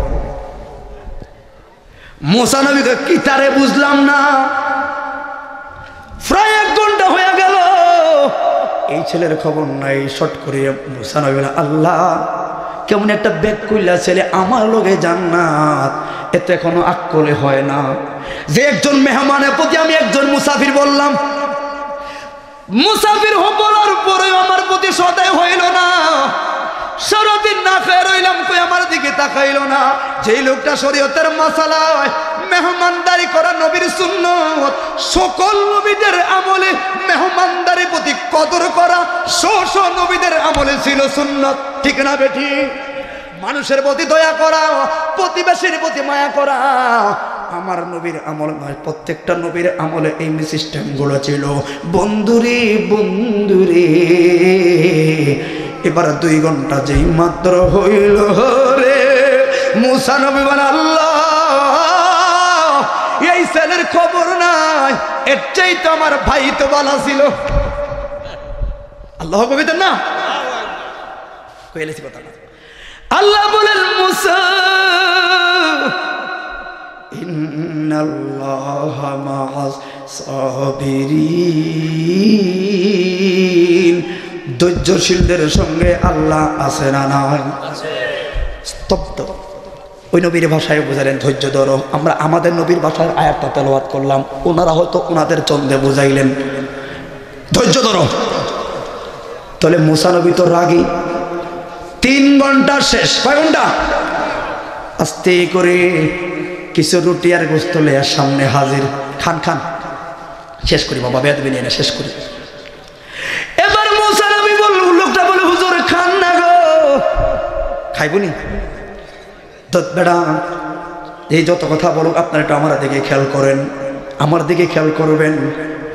মুসা নবীকে কি তারে বুঝলাম না, প্রায় 1 ঘন্টা হয়ে গেল, এই ছেলের খবর নাই। শর্ট করে মুসা নবী বলে আল্লাহ, কেমন একটা ব্যাগ কইলা ছেলে, আমার লগে জান্নাত, এতে এখনো আকলে হয় না যে একজন মেহমানের প্রতি আমি একজন মুসাফির বললাম, মুসাফির বলার পরে আমার প্রতি সদয় হইল না। সারাদিন না খেয়ে রইলাম, কই আমার দিকে তাকাইল না। যেই লোকটা শরীয়তের মাসালায় মেহমানদারি করা নবীর সুন্নত, সকল নবীদের আমলে মেহমানদারি প্রতি কদর করা নবীদের আমলে ছিল সুন্নত, ঠিক না বেঠি? মানুষের প্রতি দয়া করা, প্রতিবেশীর প্রতি মায়া করা আমার নবীর আমল নয়। প্রত্যেকটা নবীর আমলে এই সিস্টেমগুলো ছিল। বন্ধুরে বন্ধুরে, এবার 2 ঘন্টা যেই মাত্র হইল রে, মুসা নবী বলেন আল্লাহ এই ছেলের খবর নাই, এর চাইতে আমার ভাই তো ভালো ছিল। আল্লাহ কবিতা না কইলেছি কথা না। আল্লাহ বলেন মুসা ইন্নাল্লাহা মা'আস সাবিরিন, ধৈর্যশীলদের সঙ্গে আল্লাহ আছে না নাই? স্তব্ধ। ওই নবীর ভাষায় বোঝালেন ধৈর্য ধরো। আমরা আমাদের নবীর ভাষায় আয়াতটা তেলাওয়াত করলাম, ওনারা হয়তো ওনাদের চন্দে বুঝাইলেন ধৈর্য ধরো। তাহলে মুসা নবী তো রাগী। 3 ঘন্টা শেষ। কয় ঘন্টা? আস্তে করে কিছু রুটি আর গোস্ত লেয়ার সামনে হাজির। খান খান, শেষ করি বাবা, বেয়াদবি নিয়ে না, শেষ করি। এবার মুসা নবী বলল, লোকটা বলে হুজুর খান না গো। খাইবনি তো বেড়া, এই যত কথা বলুক আপনারা একটু আমার দিকে খেয়াল করেন, আমার দিকে খেয়াল করবেন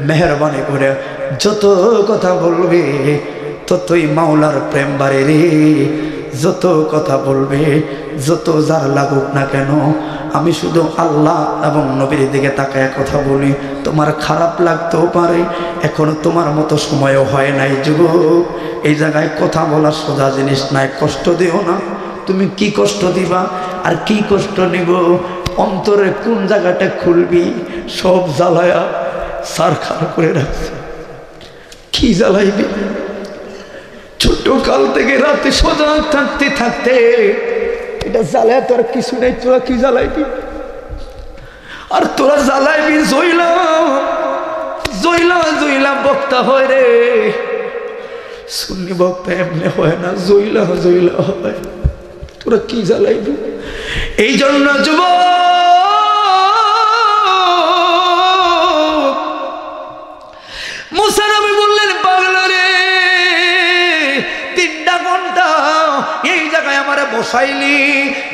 মেহরবানি করে। যত কথা বলবে ততই মাওলার প্রেম বাড়ে রে। যত কথা বলবে, যত যার লাগুক না কেন, আমি শুধু আল্লাহ এবং নবীর দিকে তাকায় কথা বলি। তোমার খারাপ লাগতেও পারে, এখনো তোমার মতো সময়ও হয় নাই যুবক। এই জায়গায় কথা বলার সোজা জিনিস নাই। কষ্ট দিও না। তুমি কি কষ্ট দিবা আর কি কষ্ট নিব, অন্তরে কোন জায়গাটা খুলবি সব জ্বালায়া সারখার করে রাখছে। কি জ্বালাইবি? ছোট কাল থেকে রাতে সজাগ থাকতে থাকতে এটা জ্বালায় তোর কিছু নেই। তোরা কি জ্বালাইবি? আর তোরা জ্বালাইবি জইলা জইলা জইলা বক্তা হয় রে। সুন্নি বক্তা এমনি হয় না, জইলা জইলা হয়। তোরা কি জ্বালাইবি? এই জন্য যুবক মুসা নবী বললেন পাগলা রে, 3টা ঘন্টা এই জায়গায় আমারে বসাইলি।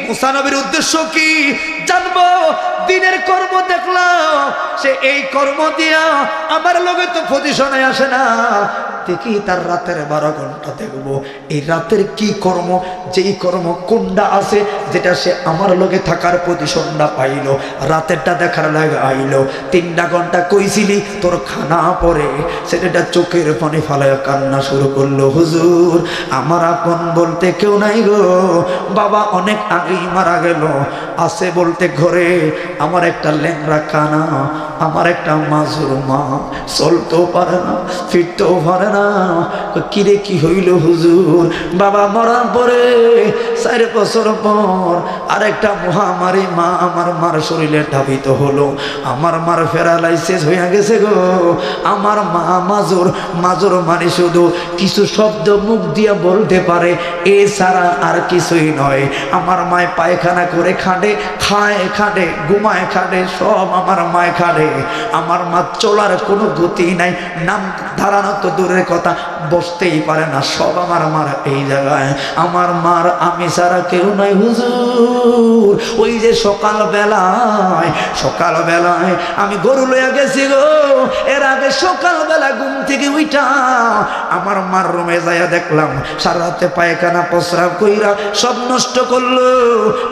মুসা নবীর উদ্দেশ্য কি জানবো? দিনের কর্ম দেখলাম, সে এই কর্ম দিয়া আমার লগে তো পজিশনে আসে না, দেখি তার রাতের 12 ঘন্টা দেখবো এই রাতের কি কর্ম, যেই কর্ম কোনটা আছে যেটা সে আমার লগে থাকার পজিশনটা পাইল, রাতেরটা দেখার লাগে আইলো। 3টা ঘন্টা কইছিলি তোর খানা পরে, সেটা চোখের পানি ফালায় কান্না শুরু করলো। হুজুর আমার আপন বলতে কেউ নাই গো, বাবা অনেক আগেই মারা গেল। আছে বলতে ঘরে আমার একটা ল্যাংড়া কানা, আমার একটা মাজুর মা, চলতেও পারে না, ফিরতেও পারে না। কিরে কি হইল হুজুর? বাবা মরার পরে 4 বছর পর আরেকটা মহামারী মা আমার মার শরীরে ধাবিত হলো। আমার মার প্যারালাইসিস হইয়া গেছে গো। আমার মা মাজুর, মাজুর মানে শুধু কিছু শব্দ মুখ দিয়া বলতে পারে, এছাড়া আর কিছুই নয়। আমার মায় পায়খানা করে খাটে, খায় খাটে, ঘুমায় খাটে, সব আমার মায় খাটে। আমার মা চলার কোনো গতি নাই, নাম ধারানো তো দূরের কথা, বসতেই পারে না, সব আমার মার এই জায়গায়। আমার মার আমি ছাড়া কেউ নাই হুজুর। ওই যে সকালবেলায় আমি গরু লইয়া গেছি গো, এর আগে সকালবেলা ঘুম থেকে উইঠা আমার মার রুমে যাইয়া দেখলাম সারা রাতে পায়খানা প্রস্রাব কইরা সব নষ্ট করলো।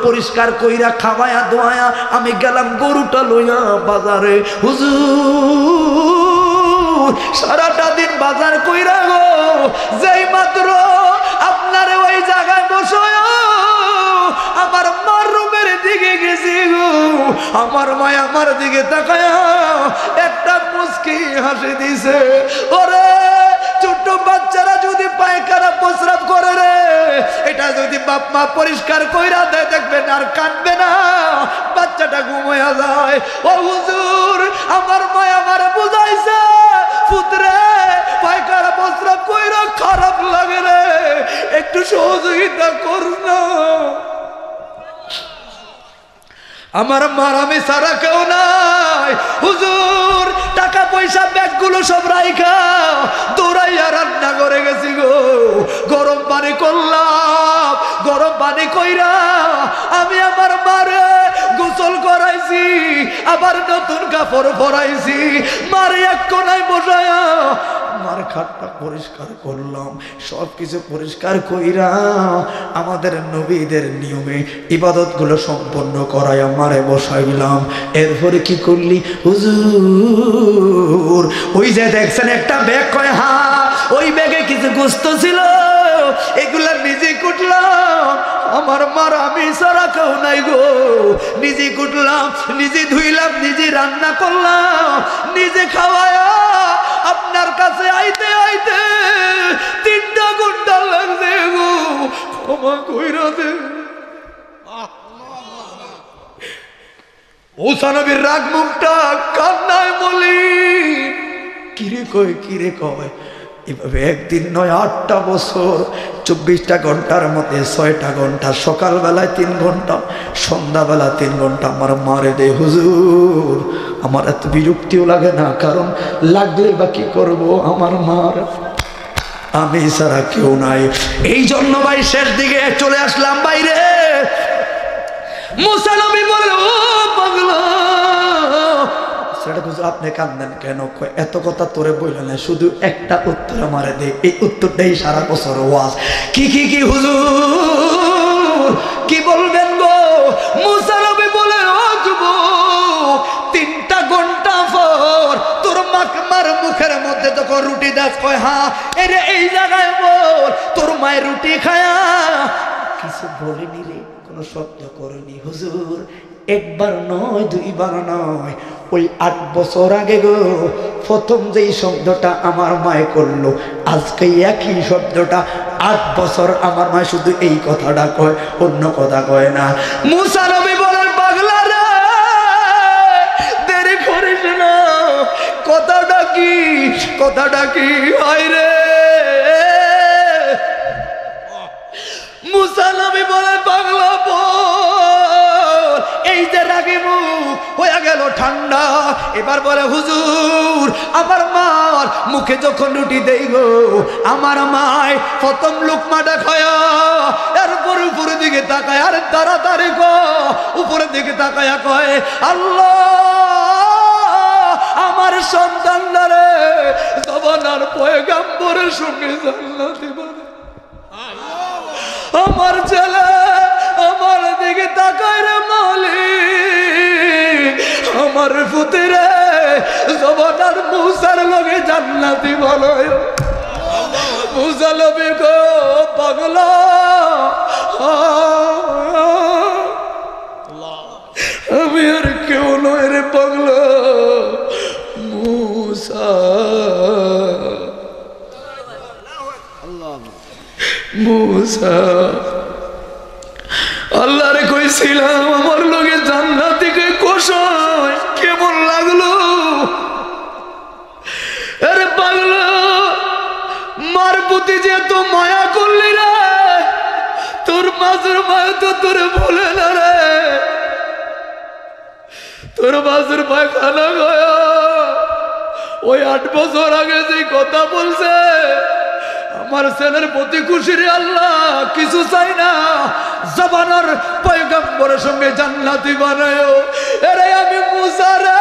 পরিষ্কার কইরা খাওয়ায়া দোয়া আমি গেলাম গরুটা লইয়া বাজারে। হুজুর সারাটা দিন বাজার কইরা গো, যেই মাত্র আপনার ওই জায়গায় বসয় আমার মার রুমের দিকে গেছি গো, আমার মা আমার দিকে তাকায়া একটা মুস্কি হাসি দিছে। ওরে ছোট বাচ্চারা যদি পায়খানা প্রস্রাব করে রে, এটা যদি বাপ মা পরিষ্কার কইরা দেয় দেখবেন আর কাঁদবে না, বাচ্চাটা ঘুমায়া যায়। ও হুজুর আমার মা আমার বুঝাইছে, পুত্রে পায়খানা প্রস্রাব কইরা খারাপ লাগে রে, একটু সহযোগিতা করুন না। আমার মার আমি সারা কেউ নাই হুজুর, টাকা পয়সা ব্যাগগুলো সব রাইখা দৌড়াইয়া রান্না করে গেছি গো। গরম পানি করলাম, গরম পানি কইরা আমি আমার মারে গোসল করাইছি, আবার নতুন কাপড় পরাইছি, মারে এক কোনায় বসায়া মার খাটটা পরিষ্কার করলাম। সব কিছু পরিষ্কার কইরা আমাদের নবীদের নিয়মে ইবাদত গুলো সম্পন্ন করাই আমারে বসাইলাম। এরপরে কি করলি হুজুর? ওই যে দেখছেন একটা ব্যাগ, কয় হ্যাঁ, ওই ব্যাগে কিছু গোস্ত ছিল, এগুলা নিজে কুটলাম। আমার মার আমি সারা কেউ নাই গো, নিজে কুটলাম, নিজে ধুইলাম, নিজে রান্না করলাম, নিজে খাওয়ায়া আপনার কাছে আইতে আইতে 3টা ঘন্টা লাগছে গো, ক্ষমা কইরা দে। মুসা নবীর রাগ মুখটা কান্নায় বলি, কিরে কয়, কিরে কয়। এভাবে একদিন নয় 8টা বছর, 24টা ঘন্টার মধ্যে 6টা ঘন্টা, সকালবেলায় 3 ঘন্টা, সন্ধ্যাবেলা 3 ঘন্টা আমার মারে দে হুজুর। আমার এত বিরক্তিও লাগে না, কারণ লাগলে বা কি করবো, আমার মার আমি ছাড়া কেউ নাই। এই জন্য ভাই শেষ দিকে চলে আসলাম বাইরে। মুসা নবী বলে, ও পাগলা, আপনি কান্দেন কেন? এত কথা তোরে বললেন না, শুধু একটা উত্তর আমারে দে, এই উত্তরটাই সারা বছর ওয়াজ। কি কি কি হুজুর কি বলবেন গো? মুসা নবী বলে, ও যুবক, 3টা ঘন্টা পর তোর মার মুখের মধ্যে যখন রুটি দাস, কয় হ্যাঁ, এরে এই জায়গায় বল তোর মায়ের রুটি খায়া কিছু বলেনি রে, কোনো শব্দ করেনি হুজুর। একবার নয়, 2বার নয়, ওই 8 বছর আগে গো প্রথম যেই শব্দটা আমার মায়ে করলো, আজকে একই শব্দটা 8 বছর আমার মায়ে শুধু এই কথাটা কয়, অন্য কথা কয় না। মুসা নবী বলেন, পাগলা রে, দেরি করিস না, কথাটা কি, কথাটা কি হয় রে? মুসা নবী বলে, পাগলা বল, এই যে রাগে মুখ হয়ে গেল ঠান্ডা। এবার বলে, হুজুর, আমার মার মুখে যখন রুটি দেই গো, আমার মায় প্রথম লুকমাটা খায়া এরপর উপরের দিকে তাকায়, আর তাড়াতাড়ি উপরের দিকে তাকায়া কয়, আল্লাহ, আমার সন্তানরা জবানার পয়গাম্বরের সঙ্গে জান্নাতে বানায়। আমার ছেলে আমার দিকে তাকায় রে মালিক, আমার পুত্রে জবানার মুসার লগে জান্নাতি বলয়। মুসা নবী গো, পাগলা, আমি আর কেউ নয় রে পাগলা, মুসা, মুসা। আল্লাহরে কইছিলাম আমার লগে জান্নাতিকে কষায়, কেমন লাগলো? আরে পাগলা, মার প্রতি যে এত মায়া করলি রে, তোর মাঝের মায়া তো তোরে ভুলে না রে। তোর মাঝের মায় খানা গয়া ওই 8 বছর আগে যে কথা বলছে, আমার ছেলের প্রতি খুশি রে আল্লাহ, কিছু চাই না, জবানার পয়গম্বরের সঙ্গে জান্নাতি বানায়। এরে আমি মুসা রে,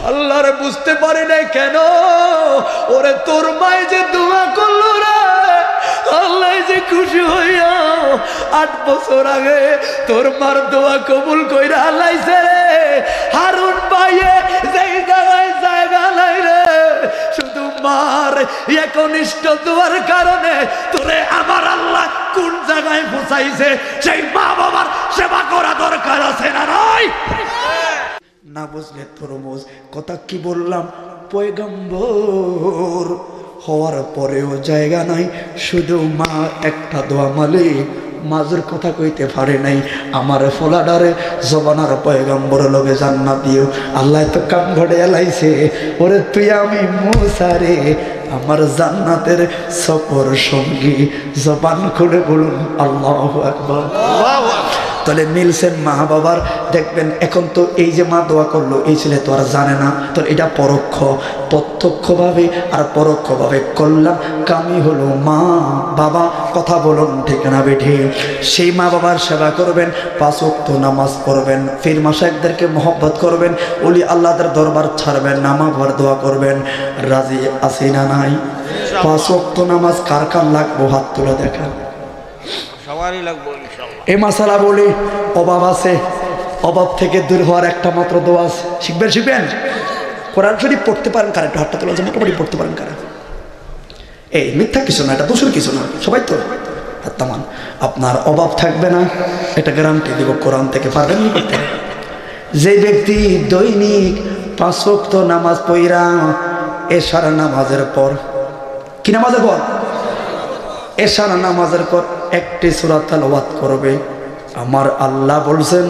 আল্লাহরে বুঝতে পারি নাই কেন, ওরে তোর মায় যে দোয়া করলো রে, আল্লাহ যে খুশি হইয়া 8 বছর আগে তোর মার দোয়া কবুল কইরা আল্লাইছে রে। হারুন ভাইয়ে যেই জায়গায় জায়গা নাই রে, শুধু মার একনিষ্ঠ দোয়ার কারণে তোরে আমার আল্লাহ কোন জায়গায় পৌঁছাইছে। সেই মা বাবার সেবা করা দরকার আছে না নয়? না বুঝলে তরমুজ কথা কি বললাম, পয়গম্বর হওয়ার পরেও জায়গা নাই, শুধু মা একটা দোয়া মালিক মাজুর কথা কইতে পারে নাই। আমার ফোলাডারে জবানার পয়গম্বর লগে জান্নাত দিও, আল্লাহ তো কাম ঘটে এলাইছে। ওরে তুই আমি মুসা রে, আমার জান্নাতের সফর সঙ্গী। জবান খুলে বলুন আল্লাহু আকবার। তাহলে মিলছেন মা বাবার। দেখবেন এখন তো এই যে মা দোয়া করলো, এই ছেলে তো আর জানে না, তো এটা পরোক্ষ। প্রত্যক্ষভাবে আর পরোক্ষভাবে কল্যাণ কামি হলো মা বাবা। কথা বলুন ঠিক না বেঠি? সেই মা বাবার সেবা করবেন, 5 ওয়াক্ত নামাজ পড়বেন, পীর মাশায়েখদেরকে মহব্বত করবেন, ওলি আল্লাহদের দরবার ছাড়বেন না, মা বাবার দোয়া করবেন। রাজি আছি না নাই? 5 ওয়াক্ত নামাজ কার কার লাগবো হাত তুলে দেখান। সবারই লাগবে ইনশাআল্লাহ। এই মাসালা বলি, অভাব আছে, অভাব থেকে দূর হওয়ার একটা মাত্র দোয়া আছে। শিখবেন কোরআন শরীফ পড়তে পারেন কারা? একটু হাতটা তোলা আছে, মোটামুটি পড়তে পারেন কারা? এই মিথ্যা কিছু না, এটা দোষের কিছু না, সবাই তো হাত্তামান। আপনার অভাব থাকবে না, এটা গ্যারান্টি দিব। কোরআন থেকে পারবেন নি করতে? যে ব্যক্তি দৈনিক 5 ওয়াক্ত নামাজ পড়া এশার নামাজের পর, কি নামাজের পর? এশার নামাজের পর একটি সূরা তেলাওয়াত করবে, আমার আল্লাহ বলছেন,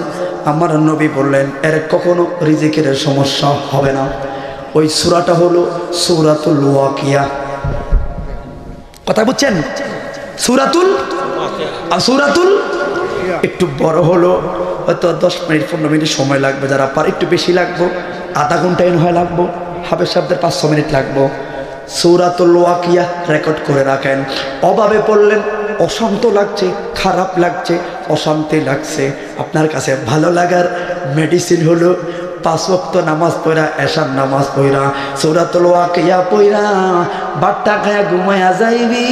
আমার নবী বললেন, এর কখনো রিজিকের সমস্যা হবে না। ওই সূরাটা হলো সূরাতুল ওয়াকিয়া। কথা বুঝছেন? সূরাতুল একটু বড় হলো, হয়তো 10 মিনিট 15 মিনিট সময় লাগবে, যারা পার একটু বেশি লাগবো, আধা ঘন্টা হয় লাগবো, হাফেজ সাহেবদের 500 মিনিট লাগবো। সূরাতুল ওয়াকিয়া রেকর্ড করে রাখেন। অভাবে পড়লেন, অশান্ত লাগছে, খারাপ লাগছে, অশান্তি লাগছে, আপনার কাছে ভালো লাগার মেডিসিন হলো 5 ওয়াক্ত নামাজ পড়া, এশার নামাজ পড়া, সূরাতুল ওয়াকিয়া পড়া, বাট্টা খায়া ঘুমায়া যাইবি।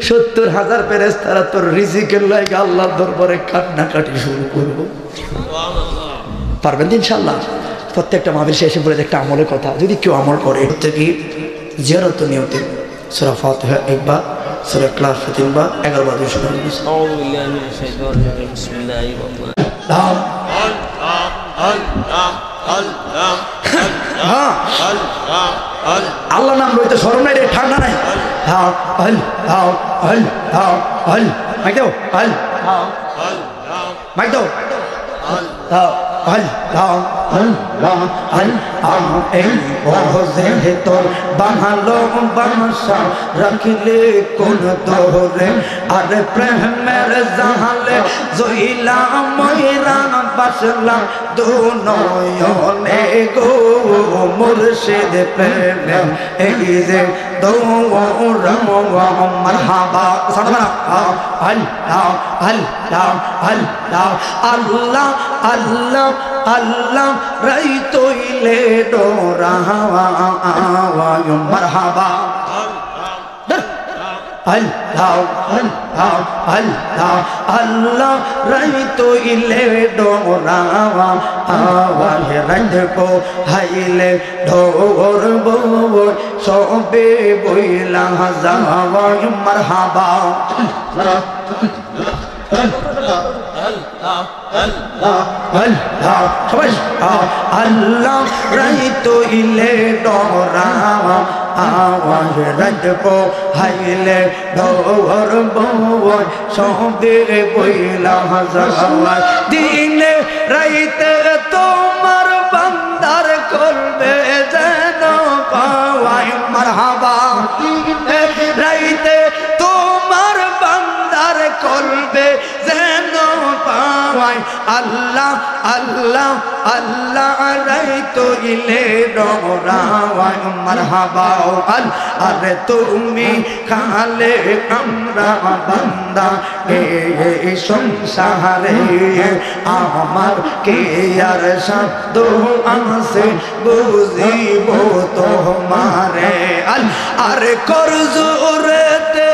70,000 ফেরেশতারা তোর রিজিকের লাগি আল্লাহর দরবারে কান্নাকাটি শুরু করবো। পারবেন তো ইনশাআল্লাহ? প্রত্যেকটা মাহফিল শেষে বলে একটা আমলের কথা, যদি কেউ আমল করে, প্রত্যেকে জিয়ারত নিয়তে সূরা ফাতিহা একবার, সূরা ইখলাস 3 বার, 11 বার দুরূদ শরীফ। আউযু বিল্লাহি মিনাশ শাইতানির রাজিম। বিসমিল্লাহির রহমানির রহিম। আল্লাহ নাম লইতে শরম নাই রে, ঠান্ডা নাই। মাইক দাও, মাইক দাও। তোর বানালো বাসা রাখিলে কোন দোরে, আরে প্রেমের জাহালে জইলা ময়রা বাসলাম দু নয়নে গো, মুর্শিদ প্রেমে এই যে দৌড় মারহাবা। সাদা আল্লাহ আল্লাহ আল্লাহ আল্লাহ আল্লাহ আল্লাহ রাই তৈলে ডোরা মারহাবা। আল্লাহ আল্লাহ আল্লাহ আল্লাহ রাই তৈলে ডোরা আওয়াজ রাখবো হাইলে ঢোর বই সবে বইলা যাওয়া মারহাবা। আল্লাহ রাই তৈলে ডোরা আওয়াজ রাখবো হাইলে ঢোর বই সবে বইলা যাওয়া। দিনে রাইতে তোমার বান্দার করবে যেন পাওয়াই মারহাবা। রাইতে তোমার বান্দার করবে যেন পাওয়াই আল্লাহ আল্লাহ আল্লাহ রাই তৈলে ডোরাওয়াই মারহাবা। আরে তুমি খালে আমরা বান্দা এই সংসারে, আমার কে আর শব্দ আছে বুঝিব তোমারে। আরে করজুরেতে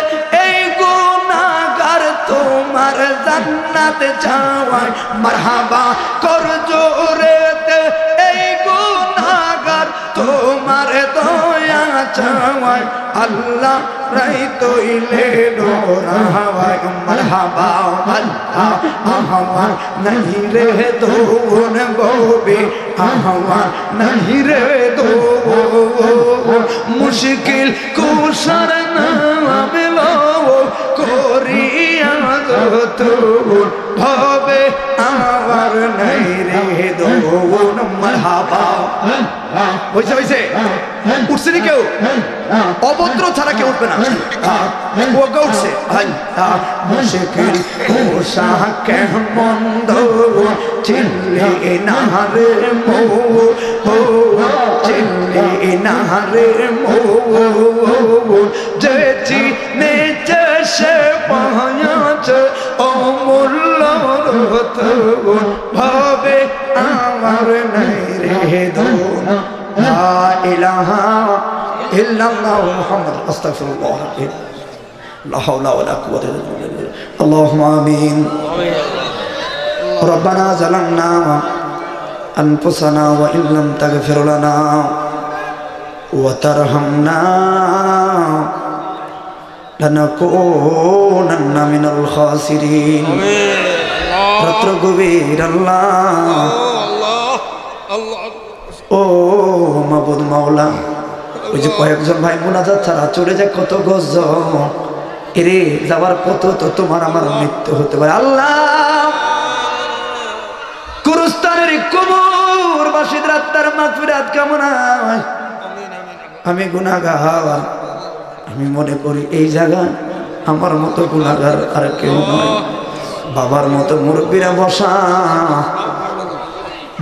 এই গুনাহগার তোমার জান্নাত চাওয়ায় মারহাবা। করজুরেতে এই গুনাহগার তোমার দয়া চাওয়ায় আল্লাহ রাই তৈলে ডোরাওয়াই মারহাবা। আল্লাহ আহওয়ার नहीं রে দোন গোবে, আহওয়ার नहीं রে দো মুশকিল কুশার নাম লো করিয়া তো হবে আমার নাই রে দোন মারহাবা হইছে হইছে উঠছে নি কেউ অভদ্র ছাড়া কেউ উঠবে না ওকে উঠছে মুশকিল কোশা কেমন চিল্লি না রে মো চিল্লি না রে মো যে চিনে সে পায়াছ অমূল্য রতন ভাবে আমার নাই রে দোন লা ইলাহা ইল্লাল্লাহ মুহাম্মদ আস্তাগফিরুল্লাহ লা হাওলা ওয়ালা কুওয়াতা ইল্লা বিল্লাহ আল্লাহুম্মা আমিন ربنا ظلمنا أنفسنا وإن لم تغفر لنا وترحمنا لنكونن من الخاسرين রাত্র গভীর আল্লাহ ও মাবুদ মাওলা ওই যে কয়েকজন ভাই মুনাজাত ছাড়া চলে যায় কত গজব এরে যাবার কত তো তোমার আমার মৃত্যু হতে পারে আল্লাহ কুরস্তানের কবর বাসীদের আত্মার মাগফিরাত কামনা আমি গুনাহগার আমি মনে করি এই জায়গা আমার মতো গুনাহগার আর কেউ নয় বাবার মতো মুরব্বীরা বসা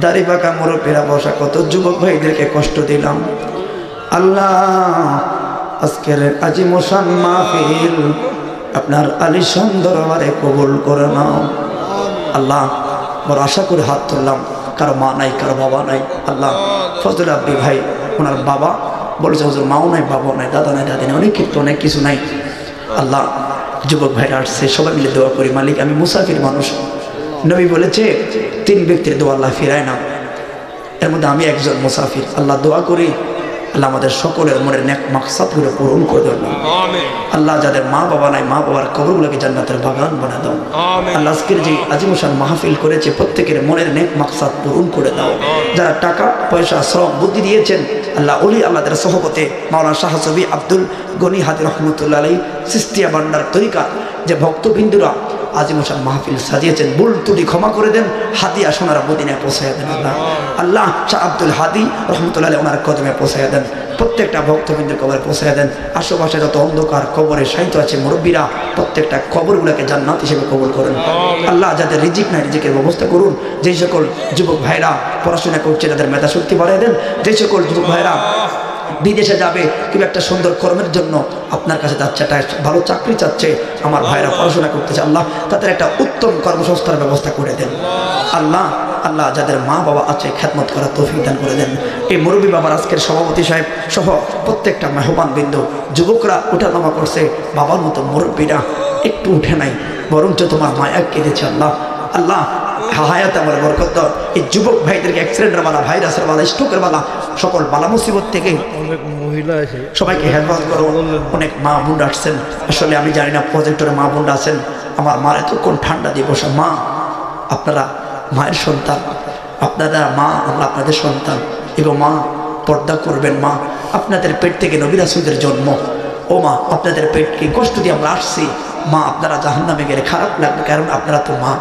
দাড়ি পাকা মুরব্বীরা বসা কত যুবক ভাইদেরকে কষ্ট দিলাম আল্লাহ আজকের আজিমসান মাহফিল আপনার আলিশান দরবারে কবুল করে নাও আল্লাহ বড় আশা করে হাত তুললাম কারো মা নাই কারো বাবা নাই আল্লাহ ফজল আব্দি ভাই ওনার বাবা বলেছে হুজুর মাও নাই বাবাও নাই দাদা নাই দাদি নাই অনেক কিন্তু অনেক কিছু নাই আল্লাহ যুবক ভাইরা আসছে সবাই মিলে দোয়া করি মালিক আমি মুসাফির মানুষ নবী বলেছে 3 ব্যক্তির দোয়া আল্লাহ ফিরায় না এর মধ্যে আমি একজন মুসাফির আল্লাহ দোয়া করি আল্লাহ আমাদের সকলের মনের নেক মাকসাদগুলো পূরণ করে দেন আল্লাহ যাদের মা বাবা নাই মা বাবার কবরগুলোকে জান্নাতের বাগান বানা দাও আল্লাহ আজকের যে আজিমসান মাহফিল করেছে প্রত্যেকের মনের নেক মাকসাদ পূরণ করে দাও যারা টাকা পয়সা শ্রম বুদ্ধি দিয়েছেন আল্লাহ ওলি আল্লাহদের সহবতে মাওলানা শাহ ছবি আব্দুল গনি হাদি রহমতুল্লাহ আলাইহি সিস্তিয়া ভান্ডার তরিকা যে ভক্তবৃন্দুরা আজিমসান মাহফিল সাজিয়েছেন ভুল ত্রুটি ক্ষমা করে দেন হাদিয়া সোনারা মদিনায় পৌঁছাইয়া দেন আল্লাহ আল্লাহ শাহ আব্দুল হাদি রহমতুল্লাহ আলাইহি ওনার কদমে পৌঁছাইয়া দেন প্রত্যেকটা ভক্তবৃন্দের কবরে পৌঁছাইয়া দেন আশেপাশে যত অন্ধকার কবরে সাহিত্য আছে মুরব্বীরা প্রত্যেকটা কবরগুলোকে জান্নাত হিসেবে কবুল করেন আল্লাহ যাদের রিজিক নাই রিজিকের ব্যবস্থা করুন যেই সকল যুবক ভাইরা পড়াশোনা করছে তাদের মেধা শক্তি বাড়িয়ে দেন যেই সকল যুবক ভাইরা বিদেশে যাবে কিংবা একটা সুন্দর কর্মের জন্য আপনার কাছে যাচ্ছে একটা ভালো চাকরি চাচ্ছে আমার ভাইরা পড়াশোনা করতেছে আল্লাহ তাদের একটা উত্তম কর্মসংস্থানের ব্যবস্থা করে দেন আল্লাহ আল্লাহ যাদের মা বাবা আছে খেদমত করার তৌফিক দান করে দেন এই মুরব্বী বাবার আজকের সভাপতি সাহেব সহ প্রত্যেকটা মেহমান বিন্দু যুবকরা উঠানামা করছে বাবার মতো মুরব্বীরা একটু উঠে নাই বরঞ্চ তোমার মায়া কেঁদেছে আল্লাহ আল্লাহ হায়াত আমার বরকত দাও এই যুবক ভাইদেরকে অ্যাক্সিডেন্টের বালা ভাইরাসের বালা স্ট্রোকের বালা সকল বালা মুসিবত থেকে অনেক মহিলা আছে সবাইকে হেফাজত করো অনেক মা বোন আসছেন আসলে আমি জানি না প্রজেক্টরে মা বোন আছেন আমার মার এতক্ষণ ঠান্ডা দিয়ে বসা মা আপনারা মায়ের সন্তান আপনারা মা আমরা আপনাদের সন্তান এবং মা পর্দা করবেন মা আপনাদের পেট থেকে নবী রাসূলের জন্ম ও মা আপনাদের পেটকে কষ্ট দিয়ে আমরা আসছি মা আপনারা জাহান্নামে গেলে খারাপ লাগবে কারণ আপনারা তো মা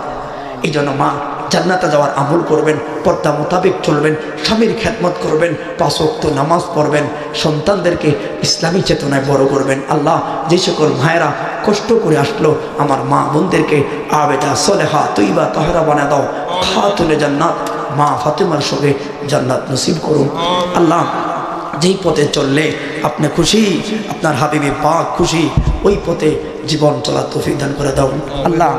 এই জন্য মা জান্নাতে যাওয়ার আমল করবেন পর্দা মোতাবেক চলবেন স্বামীর খেদমত করবেন 5 ওয়াক্ত নামাজ পড়বেন সন্তানদেরকে ইসলামী চেতনায় বড় করবেন আল্লাহ যে সকল মায়েরা কষ্ট করে আসলো আমার মা বোনদেরকে আবেদা সলেহা তৈবা তাহারা বানা দাও খাতুনে জান্নাত মা ফাতেমার সঙ্গে জান্নাত নসিব করুন আল্লাহ যেই পথে চললে আপনি খুশি আপনার হাবিবি পাক খুশি ওই পথে জীবন চলার তৌফিক দান করে দাও আল্লাহ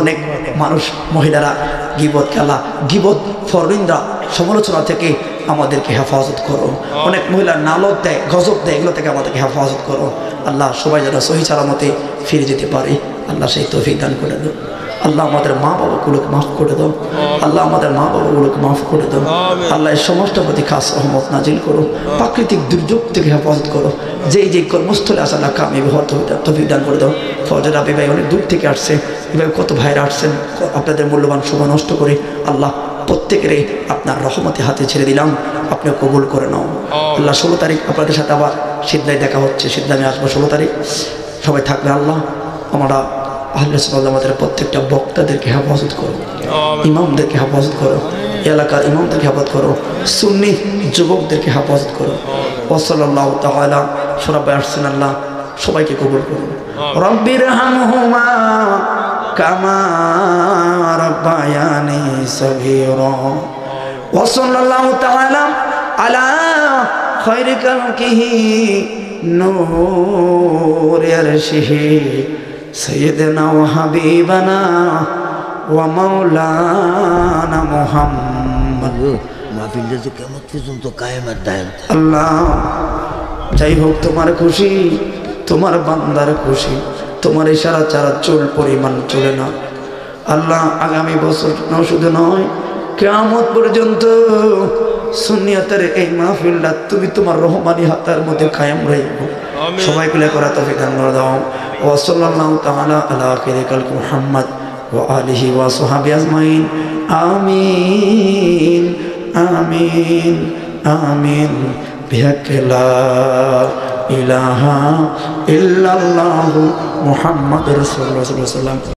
অনেক মানুষ মহিলারা গীবত খেলা গীবত ফরনিন্দা সমালোচনা থেকে আমাদেরকে হেফাজত করো অনেক মহিলা নালত দেয় গজব দেয় এগুলো থেকে আমাদেরকে হেফাজত করো আল্লাহ সবাই যেন সহি সালামতে ফিরে যেতে পারে আল্লাহ সেই তৌফিক দান করে দাও আল্লাহ আমাদের মা বাবাগুলোকে মাফ করে দাও আল্লাহ আমাদের মা বাবাগুলোকে মাফ করে দাও আল্লাহ এই সমস্ত প্রতি খাস রহমত নাজিল করো প্রাকৃতিক দুর্যোগ থেকে হেফাজত করো যেই কর্মস্থলে আসা না কামিয়াবি হওয়ার তৌফিক দান করে দাও ফজর রাবি ভাই অনেক দূর থেকে আসছে এভাবে কত ভাইরা আসছেন আপনাদের মূল্যবান সময় নষ্ট করে আল্লাহ প্রত্যেকেরই আপনার রহমতে হাতে ছেড়ে দিলাম আপনি কবুল করে নাও আল্লাহ 16 তারিখ আপনাদের সাথে আবার সিদ্ধায় দেখা হচ্ছে সিদ্ধায় আমি আসবো 16 তারিখ সবাই থাকবে আল্লাহ আমরা আহলে সুন্নাত ওয়াল জামাতের প্রত্যেকটা বক্তাদেরকে হেফাজত করো, ইমামদেরকে হেফাজত করো, এলাকার ইমামদেরকে হেফাজত করো, সুন্নি যুবকদেরকে হেফাজত করো। ওয়াসাল্লাল্লাহু তাআলা সরাবে আসছেন আল্লাহ সবাইকে কবুল করুন। রব্বিরহামহুমা কামা রাব্বায়ানি সগীরা। ওয়াসাল্লাল্লাহু তাআলা আলা খায়রি খালকিহি নূর আরশিহি সাইয়্যিদিনা ওয়া হাবিবানা ওয়া মাওলানা মুহাম্মদ। মাহফিলটা যে কেমন পর্যন্ত কায়েম আর দায়েম। আল্লাহ যাই হোক তোমার খুশি, তোমার বান্দার খুশি, তোমার ইশারা ছাড়া চুল পরিমাণ চলে না। আল্লাহ আগামী বছর শুধু নয় কিয়ামত পর্যন্ত সুন্নিয়তের এই মাহফিলটা তুমি তোমার রহমানি হাতের মধ্যে কায়েম রাখো। সবাই কুলে করা তৌফিক দান করে দাও। ওয়া সাল্লাল্লাহু তাআলা আলা খায়রি খালকি মুহাম্মদ ওয়া আলিহি ওয়া সাহবিহি আজমাইন। আমিন আমিন আমিন বিহাক্কি লা ইলাহা ইল্লাল্লাহু মুহাম্মাদুর রাসূলুল্লাহ সাল্লাল্লাহু আলাইহি ওয়াসাল্লাম।